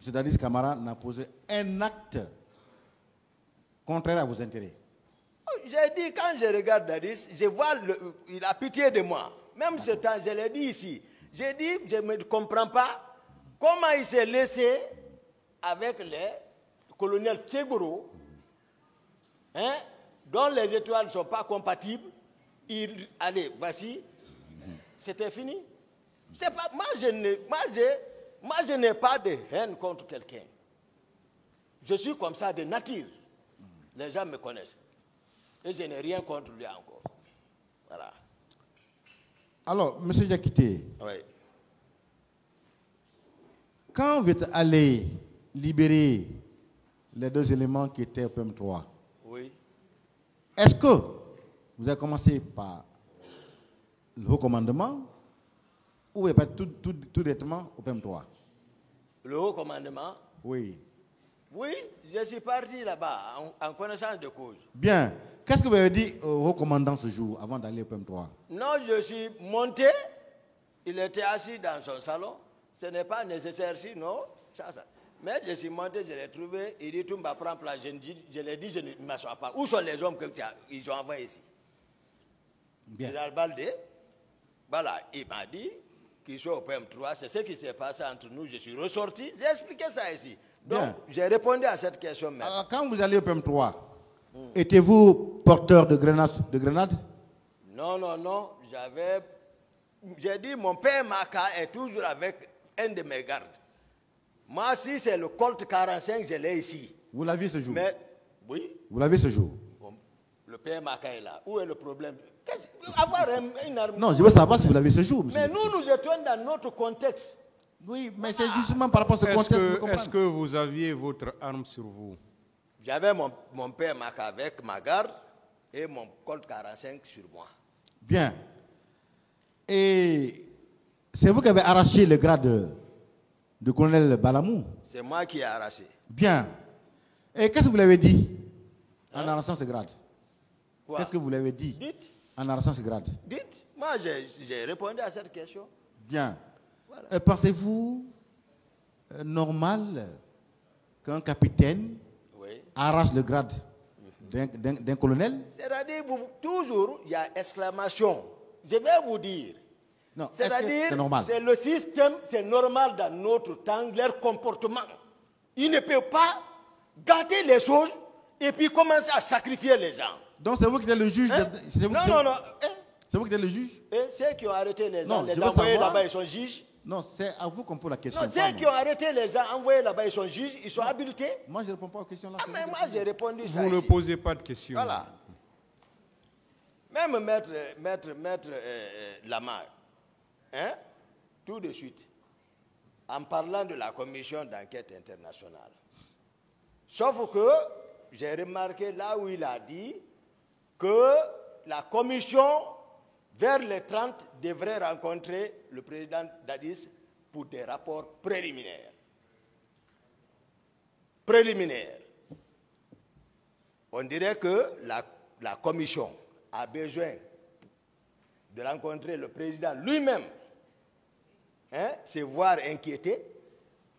M. Dadis Camara n'a posé un acte contraire à vos intérêts. J'ai dit, quand je regarde Dadis, je vois, il a pitié de moi. Même ce temps, je l'ai dit ici. J'ai dit, je ne comprends pas comment il s'est laissé avec les colonels Tchegoro, hein, dont les étoiles ne sont pas compatibles, allez, voici, c'était fini. C'est pas, moi, je n'ai pas de haine contre quelqu'un. Je suis comme ça de nature. Les gens me connaissent. Et je n'ai rien contre lui encore. Voilà. Alors, M. Diakité, Oui. quand vous êtes allé libérer les 2 éléments qui étaient au PM3, Oui. est-ce que vous avez commencé par le haut commandement ou vous pas tout directement au PM3? Le haut commandement? Oui. Oui, je suis parti là-bas en connaissance de cause. Bien. Qu'est-ce que vous avez dit au haut commandant ce jour avant d'aller au PM3? Non, je suis monté. Il était assis dans son salon. Ce n'est pas nécessaire sinon. Ça. Mais je suis monté, je l'ai trouvé. Il dit, tu me prends place. Je l'ai dit, je ne m'assois pas. Où sont les hommes qu'ils ont envoyés ici? Bien. Général Baldé. Voilà, il m'a dit qu'ils sont au PM3. C'est ce qui s'est passé entre nous. Je suis ressorti. J'ai expliqué ça ici. Donc, Bien. j'ai répondu à cette question même. Alors, quand vous allez au PM3, étiez-vous porteur de grenades? Non. J'ai dit, mon père Maka est toujours avec un de mes gardes. Moi, si c'est le Colt 45, je l'ai ici. Vous l'avez ce jour? Mais, oui, Vous l'avez ce jour? bon, le père Maka est là. Où est le problème? Avoir une arme. Non, je veux savoir si vous l'avez ce jour, monsieur. Mais nous étions dans notre contexte. Oui, mais c'est justement par rapport à ce contexte que vous comprenez. Est-ce que vous aviez votre arme sur vous? J'avais mon père Maka avec ma garde et mon Colt 45 sur moi. Bien. Et c'est vous qui avez arraché le grade de colonel Balamou? C'est moi qui ai arraché. Bien. Et qu'est-ce que vous lui avez dit en arrachant ce grade? Quoi? Qu'est-ce que vous lui avez dit Dites. en arrachant ce grade? Dites. Moi, j'ai répondu à cette question. Bien. Voilà. Pensez-vous normal qu'un capitaine Oui. arrache le grade d'un colonel? C'est-à-dire, toujours, il y a exclamation. Je vais vous dire. Non, C'est-à-dire, c'est normal. c'est le système, c'est normal dans notre temps, leur comportement. Ils ne peuvent pas gâter les choses et puis commencer à sacrifier les gens. Donc c'est vous qui êtes le juge? Hein? Non. C'est vous qui êtes le juge? Et ceux qui ont arrêté les gens, Non, les je veux envoyés savoir. là-bas, ils sont juges. Non, c'est à vous qu'on pose la question. Non, ceux qui ont arrêté les gens, envoyés là-bas, ils sont juges, ils sont habilités. Moi, je ne réponds pas aux questions là. Ah, mais moi, j'ai répondu ça Vous ne ici. posez pas de questions. Voilà. Même maître Lamar, hein, tout de suite, en parlant de la commission d'enquête internationale. Sauf que j'ai remarqué là où il a dit que la commission, vers les 30, devrait rencontrer le président Dadis pour des rapports préliminaires. On dirait que la commission a besoin de rencontrer le président lui-même, hein, se voir inquiété,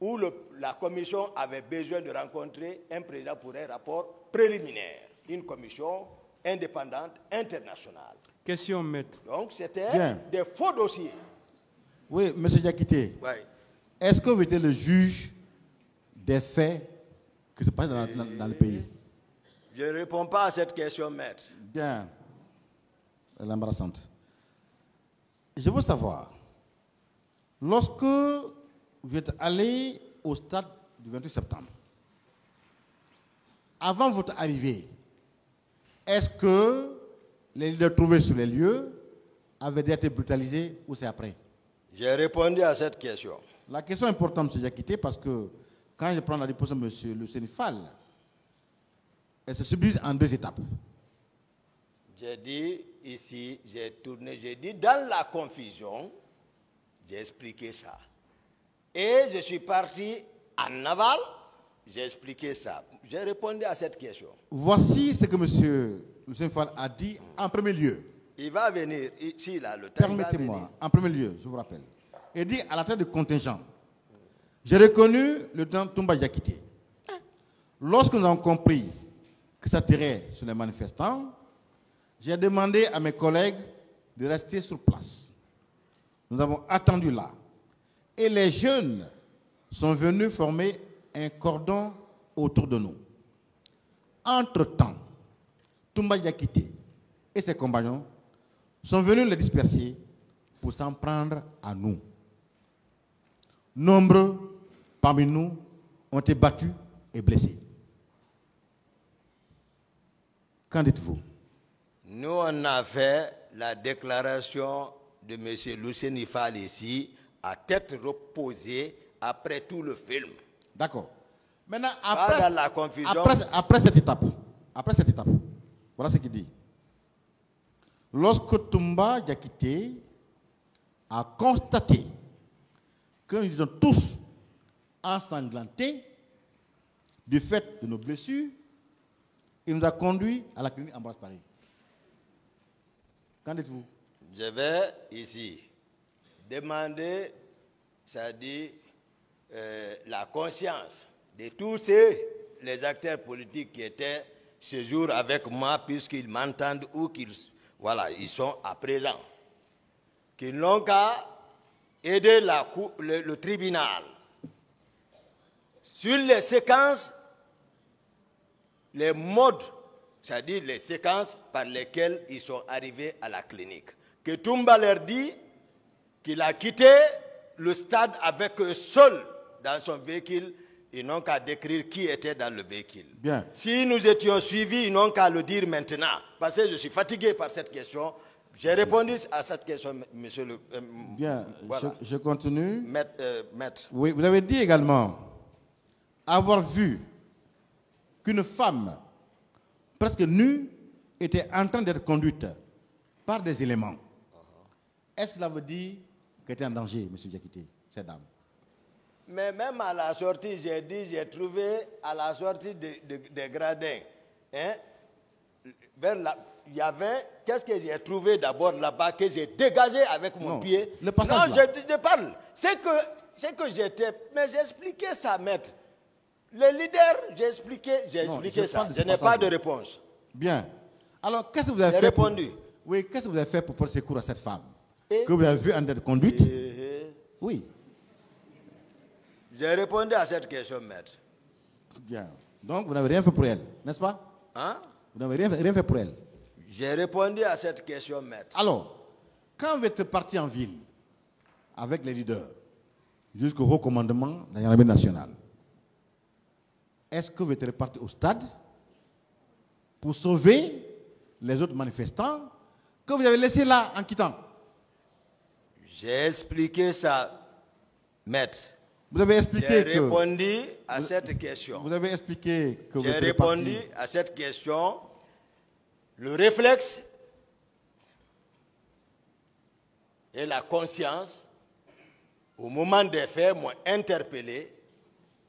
ou la commission avait besoin de rencontrer un président pour un rapport préliminaire, une commission indépendante internationale. Question, maître. Donc c'était Bien. des faux dossiers. Oui, M. Diakité, Ouais. est-ce que vous êtes le juge des faits qui se passent dans le pays? Je ne réponds pas à cette question, maître. Bien. Elle est embarrassante. Je veux savoir, lorsque vous êtes allé au stade du 28 septembre, avant votre arrivée, est-ce que les leaders trouvés sur les lieux avaient déjà été brutalisés ou c'est après? J'ai répondu à cette question. La question est importante, M. Diakité, parce que quand je prends la réponse de M. Le Sénifal, elle se subdivise en 2 étapes. J'ai dit ici, j'ai tourné, j'ai dit dans la confusion, j'ai expliqué ça. Et je suis parti en aval, j'ai expliqué ça. J'ai répondu à cette question. Voici ce que M. le Sénifal a dit en premier lieu. Il va venir, ici, là, le temps. Permettez-moi, en premier lieu, je vous rappelle. Il dit à la tête du contingent, j'ai reconnu le lieutenant Toumba Diakité. Lorsque nous avons compris que ça tirait sur les manifestants, j'ai demandé à mes collègues de rester sur place. Nous avons attendu là. Et les jeunes sont venus former un cordon autour de nous. Entre-temps, Toumba Diakité et ses compagnons sont venus les disperser pour s'en prendre à nous. Nombreux parmi nous ont été battus et blessés. Qu'en dites-vous? Nous, on a fait la déclaration de M. Lucien Fall ici, à tête reposée, après tout le film. D'accord. Maintenant, Pas dans la confusion. après cette étape, voilà ce qu'il dit. Lorsque Toumba Diakité a constaté que nous sommes tous ensanglantés du fait de nos blessures, il nous a conduits à la clinique Ambroise Paré. Qu'en dites-vous? Je vais ici demander, c'est-à-dire la conscience de tous les acteurs politiques qui étaient ce jour avec moi, puisqu'ils m'entendent ou ils sont à présent, qui n'ont qu'à aider le tribunal sur les séquences, les modes, c'est-à-dire les séquences par lesquelles ils sont arrivés à la clinique. Que Toumba leur dit qu'il a quitté le stade avec eux seul dans son véhicule, ils n'ont qu'à décrire qui était dans le véhicule. Bien. Si nous étions suivis, ils n'ont qu'à le dire maintenant. Parce que je suis fatigué par cette question. J'ai répondu à cette question, monsieur le... Bien, voilà. je continue. Maître. Oui, vous avez dit également avoir vu qu'une femme presque nue était en train d'être conduite par des éléments. Est-ce que cela veut dire qu'elle était en danger, M. Diakité, cette dame? Mais même à la sortie, j'ai trouvé à la sortie des gradins, hein, il y avait, qu'est-ce que j'ai trouvé d'abord là-bas que j'ai dégagé avec mon pied? Le passage non, là. je parle. C'est que j'étais, mais j'ai expliqué ça, maître. Les leaders, j'ai expliqué ça. Je n'ai pas de réponse. Bien. Alors, qu'est-ce que vous avez J'ai fait répondu. Oui, qu'est-ce que vous avez fait pour porter secours à cette femme Et? que vous avez vue en train de conduite? Oui. J'ai répondu à cette question, maître. Bien. Donc, vous n'avez rien fait pour elle, n'est-ce pas? Hein? Vous n'avez rien fait pour elle. J'ai répondu à cette question, maître. Alors, quand vous êtes parti en ville avec les leaders jusqu'au haut commandement de la gendarmerie nationale, est-ce que vous êtes reparti au stade pour sauver les autres manifestants que vous avez laissés là en quittant? J'ai expliqué ça, maître. Vous avez expliqué J'ai que... répondu à cette question. Vous avez expliqué que vous J'ai êtes répondu reparti... à cette question. Le réflexe et la conscience, au moment des faits, m'ont interpellé.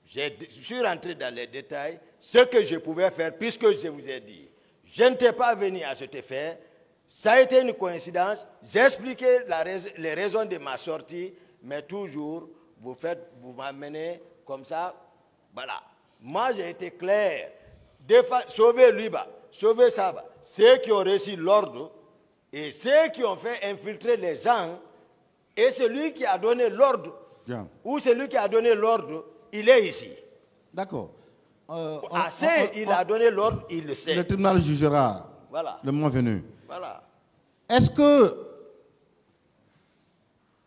Je suis rentré dans les détails, ce que je pouvais faire, puisque je vous ai dit. Je n'étais pas venu à cet effet. Ça a été une coïncidence. J'ai expliqué les raisons de ma sortie, mais toujours, vous m'amenez comme ça. Voilà. Moi, j'ai été clair. Sauver Liba, sauver Saba. Ceux qui ont reçu l'ordre et ceux qui ont fait infiltrer les gens, et celui qui a donné l'ordre, ou celui qui a donné l'ordre, il est ici. D'accord. Il a donné l'ordre, il le sait. Le tribunal jugera le moment venu. Voilà. Est-ce que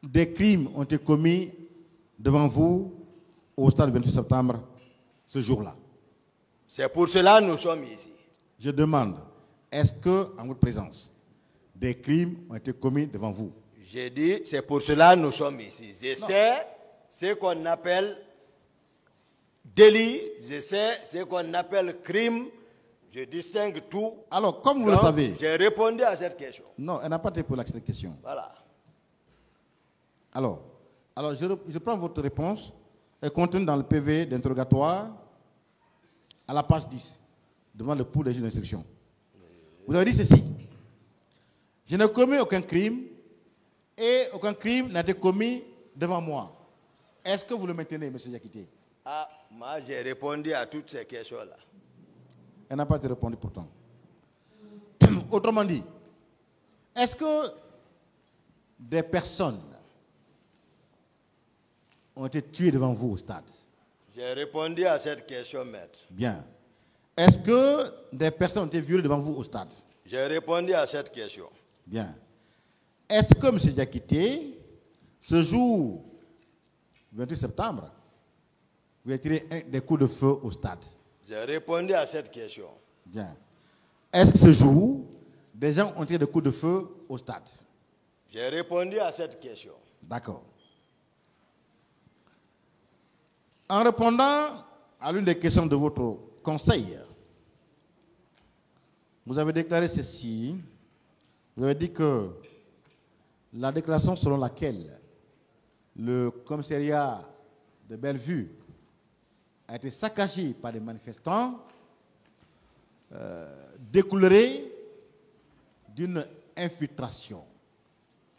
des crimes ont été commis devant vous au stade 28 septembre ce jour-là? C'est pour cela que nous sommes ici. Je demande, est-ce que, en votre présence, des crimes ont été commis devant vous? J'ai dit, c'est pour cela que nous sommes ici. Je sais ce qu'on appelle délit, je sais ce qu'on appelle crime, je distingue tout. Alors, comme vous le savez... J'ai répondu à cette question. Non, elle n'a pas été pour cette question. Voilà. Alors je prends votre réponse, elle contient dans le PV d'interrogatoire, à la page 10, devant le pouls des juges d'instruction. Vous avez dit ceci: je n'ai commis aucun crime et aucun crime n'a été commis devant moi. Est-ce que vous le maintenez, M. Diakité? Ah, moi j'ai répondu à toutes ces questions-là. Elle n'a pas été répondue pourtant. Autrement dit, est-ce que des personnes ont été tuées devant vous au stade? J'ai répondu à cette question, maître. Bien. est-ce que des personnes ont été violées devant vous au stade? J'ai répondu à cette question. Bien. Est-ce que M. Diakité, ce jour 28 septembre, vous avez tiré des coups de feu au stade? J'ai répondu à cette question. Bien. Est-ce que ce jour, des gens ont tiré des coups de feu au stade? J'ai répondu à cette question. D'accord. En répondant à l'une des questions de votre conseil, vous avez déclaré ceci. Vous avez dit que la déclaration selon laquelle le commissariat de Bellevue a été saccagé par des manifestants découlerait d'une infiltration.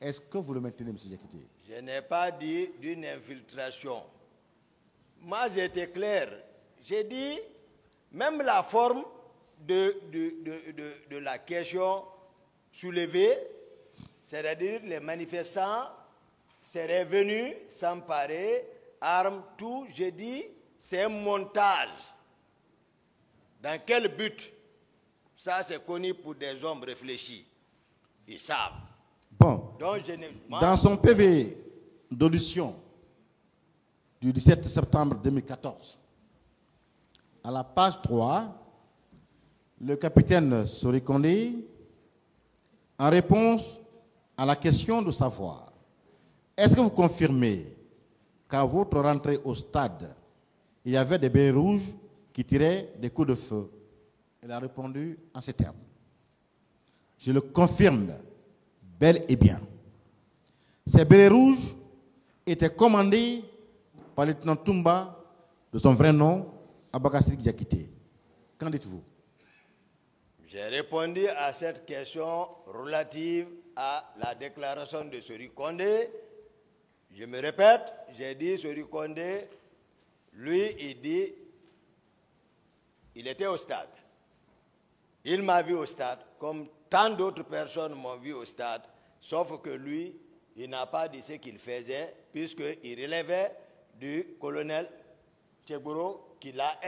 Est-ce que vous le maintenez, M. Diakité? Je n'ai pas dit d'une infiltration. Moi, j'ai été clair. J'ai dit, même la forme de la question soulevée, c'est-à-dire les manifestants seraient venus s'emparer, armes, tout, j'ai dit, c'est un montage. Dans quel but? Ça, c'est connu pour des hommes réfléchis. Ils savent. Bon. Donc, dans son PV d'audition du 17 septembre 2014, à la page 3, le capitaine Sori-Kondé, en réponse à la question de savoir, est-ce que vous confirmez qu'à votre rentrée au stade, il y avait des bérets rouges qui tiraient des coups de feu? Il a répondu en ces termes. Je le confirme bel et bien. Ces bérets rouges étaient commandés par le lieutenant Toumba, de son vrai nom, Abakassi Diakité. Qu'en dites-vous? J'ai répondu à cette question relative à la déclaration de Sori Kondé. Je me répète, j'ai dit Sori Kondé, lui, il dit, il était au stade. Il m'a vu au stade, comme tant d'autres personnes m'ont vu au stade, sauf que lui, il n'a pas dit ce qu'il faisait, puisqu'il relevait du colonel Tchegoro, qui l'a,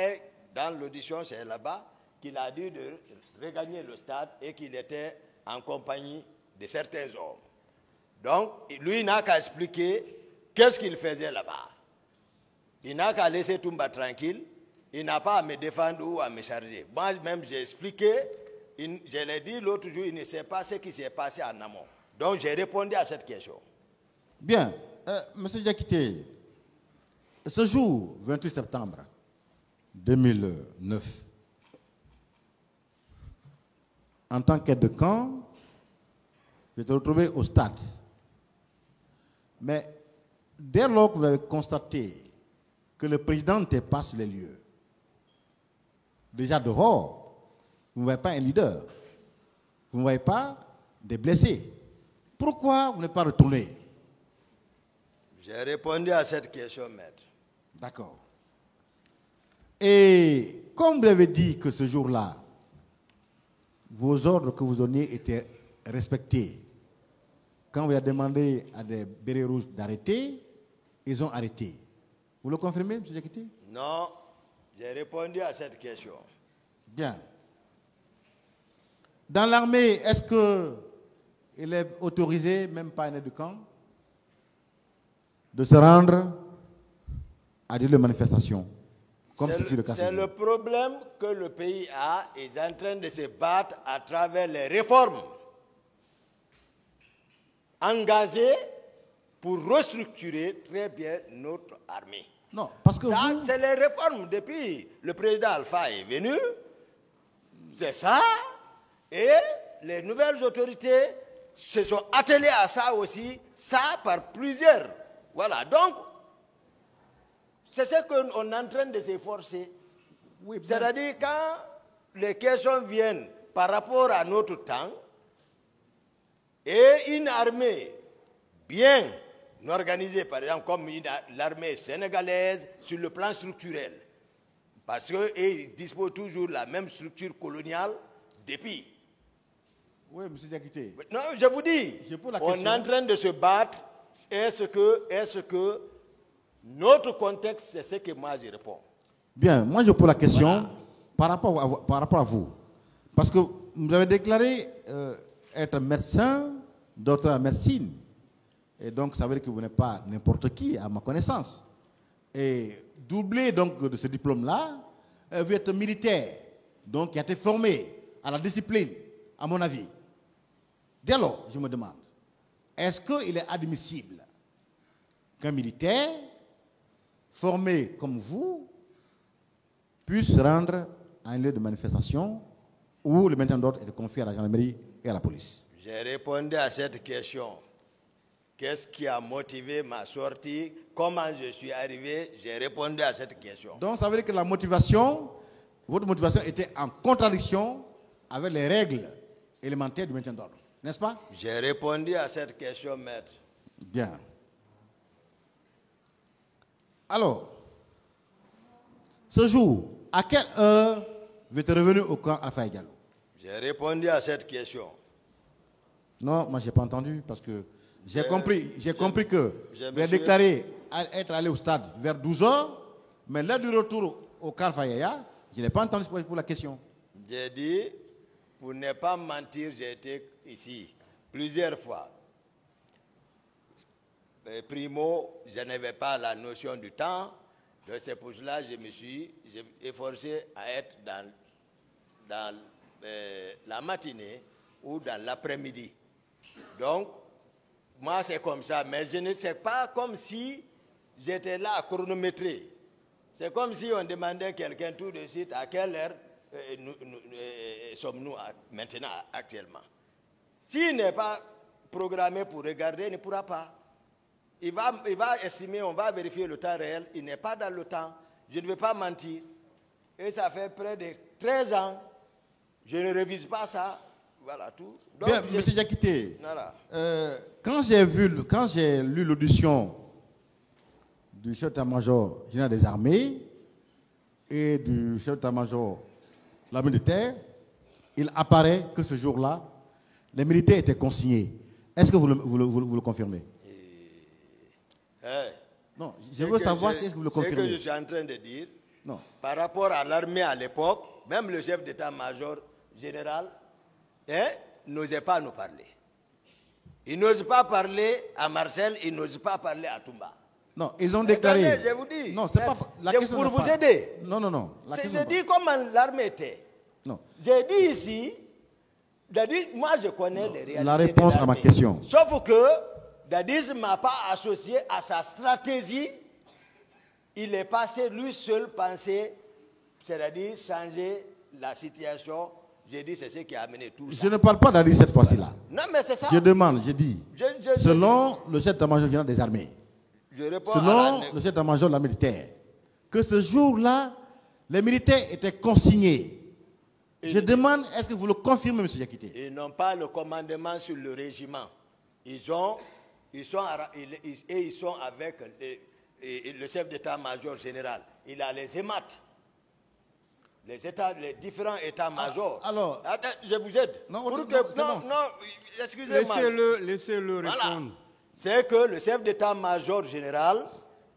dans l'audition, c'est là-bas, qu'il a dit de regagner le stade et qu'il était en compagnie de certains hommes. Donc, lui, il n'a qu'à expliquer qu'est-ce qu'il faisait là-bas. Il n'a qu'à laisser Toumba tranquille. Il n'a pas à me défendre ou à me charger. Moi-même, j'ai expliqué, je l'ai dit l'autre jour, il ne sait pas ce qui s'est passé en amont. Donc, j'ai répondu à cette question. Bien. M. Diakité, ce jour, 28 septembre 2009, en tant qu'aide de camp, je te retrouvé au stade. Mais dès lors que vous avez constaté que le président n'était pas sur les lieux, déjà dehors, vous ne voyez pas un leader, vous ne voyez pas des blessés. Pourquoi vous n'êtes pas retourné? J'ai répondu à cette question, maître. D'accord. Et comme vous avez dit que ce jour-là, vos ordres que vous donniez étaient respectés, quand vous avez demandé à des bérets rouges d'arrêter, ils ont arrêté. Vous le confirmez, M. Diakité? Non, j'ai répondu à cette question. Bien. Dans l'armée, est-ce qu'il est autorisé, même pas un aide de camp, de se rendre à des manifestations, comme ce fut le cas? C'est le problème que le pays a. Il est en train de se battre à travers les réformes engagées pour restructurer très bien notre armée. Non, parce que ça, vous... c'est les réformes. Depuis le président Alpha est venu, c'est ça. Et les nouvelles autorités se sont attelées à ça aussi, ça par plusieurs. Voilà, donc, c'est ce qu'on est en train de s'efforcer. Oui, c'est-à-dire, quand les questions viennent par rapport à notre temps, et une armée bien organisée, par exemple, comme l'armée sénégalaise, sur le plan structurel, parce qu'ils disposent toujours de la même structure coloniale depuis. Oui, M. Diakité. Non, je vous dis, on est en train de se battre. Est-ce que notre contexte, c'est ce que moi je réponds? Bien, moi je pose la question par rapport à vous, parce que vous avez déclaré être médecin, docteur en médecine, et donc ça veut dire que vous n'êtes pas n'importe qui, à ma connaissance. Et doublé donc de ce diplôme-là, vous êtes militaire, donc qui a été formé à la discipline, à mon avis. Dès lors, je me demande, est-ce qu'il est admissible qu'un militaire formé comme vous puisse se rendre à un lieu de manifestation où le maintien d'ordre est confié à la gendarmerie et à la police? J'ai répondu à cette question. Qu'est-ce qui a motivé ma sortie? Comment je suis arrivé? J'ai répondu à cette question. Donc ça veut dire que la motivation, votre motivation était en contradiction avec les règles élémentaires du maintien d'ordre, n'est-ce pas? J'ai répondu à cette question, maître. Bien. Alors, ce jour, à quelle heure vous êtes revenu au camp Alpha Diallo? J'ai répondu à cette question. Non, moi je n'ai pas entendu parce que j'ai compris que vous avez monsieur- déclaré être allé au stade vers 12h, mais l'heure du retour au camp Alpha Yaya, je n'ai pas entendu pour la question. J'ai dit, pour ne pas mentir, j'ai été ici plusieurs fois. Primo, je n'avais pas la notion du temps, donc c'est pour cela que j'ai efforcé à être dans la matinée ou dans l'après-midi. Donc, moi c'est comme ça, mais je ne sais pas comme si j'étais là à chronométrer. C'est comme si on demandait à quelqu'un tout de suite à quelle heure sommes-nous maintenant, actuellement. S'il n'est pas programmé pour regarder, il ne pourra pas. Il va estimer, on va vérifier le temps réel, il n'est pas dans le temps. Je ne vais pas mentir. Et ça fait près de 13 ans, je ne révise pas ça. Voilà tout. Donc, Bien, M. Diakité, voilà. quand j'ai lu l'audition du chef d'état-major général des armées et du chef d'état-major de l'armée de terre, il apparaît que ce jour-là, les militaires étaient consignés. Est-ce que vous le confirmez? Non, je veux savoir si vous le confirmez. Ce que je suis en train de dire, Non. par rapport à l'armée à l'époque, même le chef d'état-major général n'osait pas nous parler. Il n'ose pas parler à Marcel, il n'ose pas parler à Toumba. Non, ils ont déclaré. Attendez, je vous dis. Non, c'est pas la question. Pour n'est vous pas- aider. Non. La question J'ai n'est dit comment l'armée était. Non. J'ai dit ici, moi je connais les réalités. La réponse de à ma l'armée. question. Sauf que Dadis ne m'a pas associé à sa stratégie. Il est passé lui seul penser, c'est-à-dire changer la situation. J'ai dit c'est ce qui a amené tout ça. Je ne parle pas d'Ali cette fois-ci-là. Non mais c'est ça. Je demande, je dis, Je- selon le chef d'état-major général des armées, Je réponds selon à la... le chef d'état-major de l'armée de terre, que ce jour-là, les militaires étaient consignés. Je demande, est-ce que vous le confirmez, M. Diakité? Ils n'ont pas le commandement sur le régiment. Ils sont avec le chef d'état-major général. Il a les EMAT, les différents états-majors. Alors- Attends, je vous aide. Non, Pour non, que- c'est non, bon. non, excusez-moi. Laissez-le Voilà. répondre. C'est que le chef d'état-major général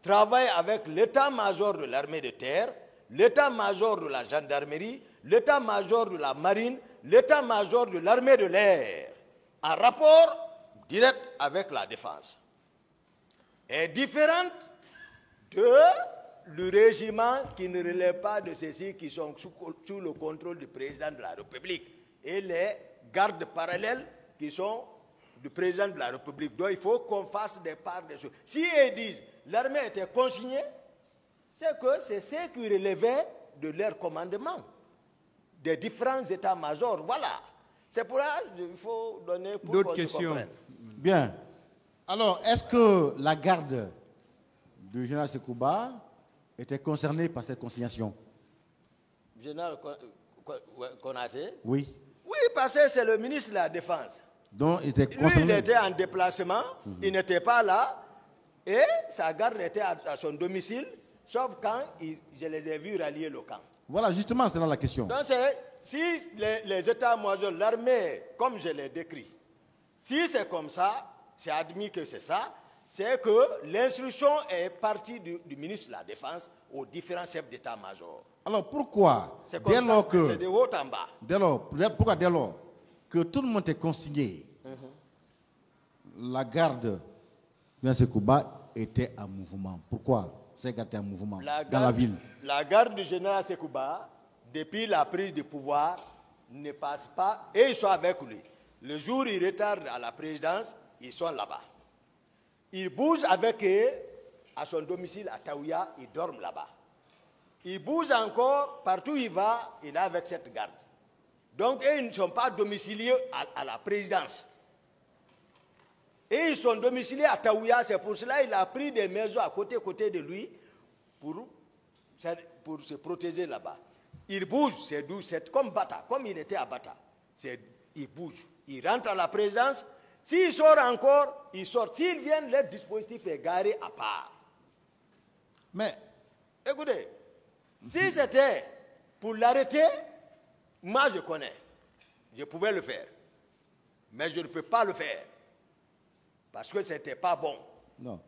travaille avec l'état-major de l'armée de terre, l'état-major de la gendarmerie, l'état-major de la marine, l'état-major de l'armée de l'air, en rapport direct avec la défense. Est différente du régiment qui ne relève pas de ceux-ci qui sont sous le contrôle du président de la République et les gardes parallèles qui sont du président de la République. Donc il faut qu'on fasse des parts des choses. Si ils disent l'armée était consignée, c'est que c'est ce qui relevait de leur commandement, des différents états-majors. Voilà. C'est pour ça qu'il faut donner pour D'autres qu'on se questions? comprenne. Bien. Alors, est-ce que la garde du général Sekouba était concernée par cette consignation? Général Konaté? Oui. Oui, parce que c'est le ministre de la Défense. Donc, il était Lui, concerné. il était en déplacement, il n'était pas là, et sa garde était à son domicile, sauf quand je les ai vus rallier le camp. Voilà, justement, c'est là la question. Donc, si les états-majors, l'armée, comme je l'ai décrit, si c'est comme ça, c'est admis que c'est ça, c'est que l'instruction est partie du ministre de la Défense aux différents chefs d'état-major. Alors pourquoi, C'est comme ça, c'est de haut en bas. pourquoi dès lors que tout le monde est consigné, la garde de Sekouba était en mouvement? Pourquoi c'est qu'elle était en mouvement dans la ville? La garde du général Sekouba, depuis la prise de pouvoir, ne passe pas et ils sont avec lui. Le jour où ils retardent à la présidence, ils sont là-bas. Ils bougent avec eux à son domicile à Taouya, ils dorment là-bas. Ils bougent encore, partout où il va, il est avec cette garde. Donc, eux, ils ne sont pas domiciliés à la présidence. Et ils sont domiciliés à Taouya, c'est pour cela qu'il a pris des maisons à côté de lui pour se protéger là-bas. Il bouge, c'est comme Bata, comme il était à Bata. Il bouge, il rentre à la présidence. S'il sort encore, il sort. S'ils viennent, le dispositif est garé à part. Mais, écoutez, si c'était pour l'arrêter, moi je connais. Je pouvais le faire. Mais je ne peux pas le faire. Parce que ce n'était pas bon. non.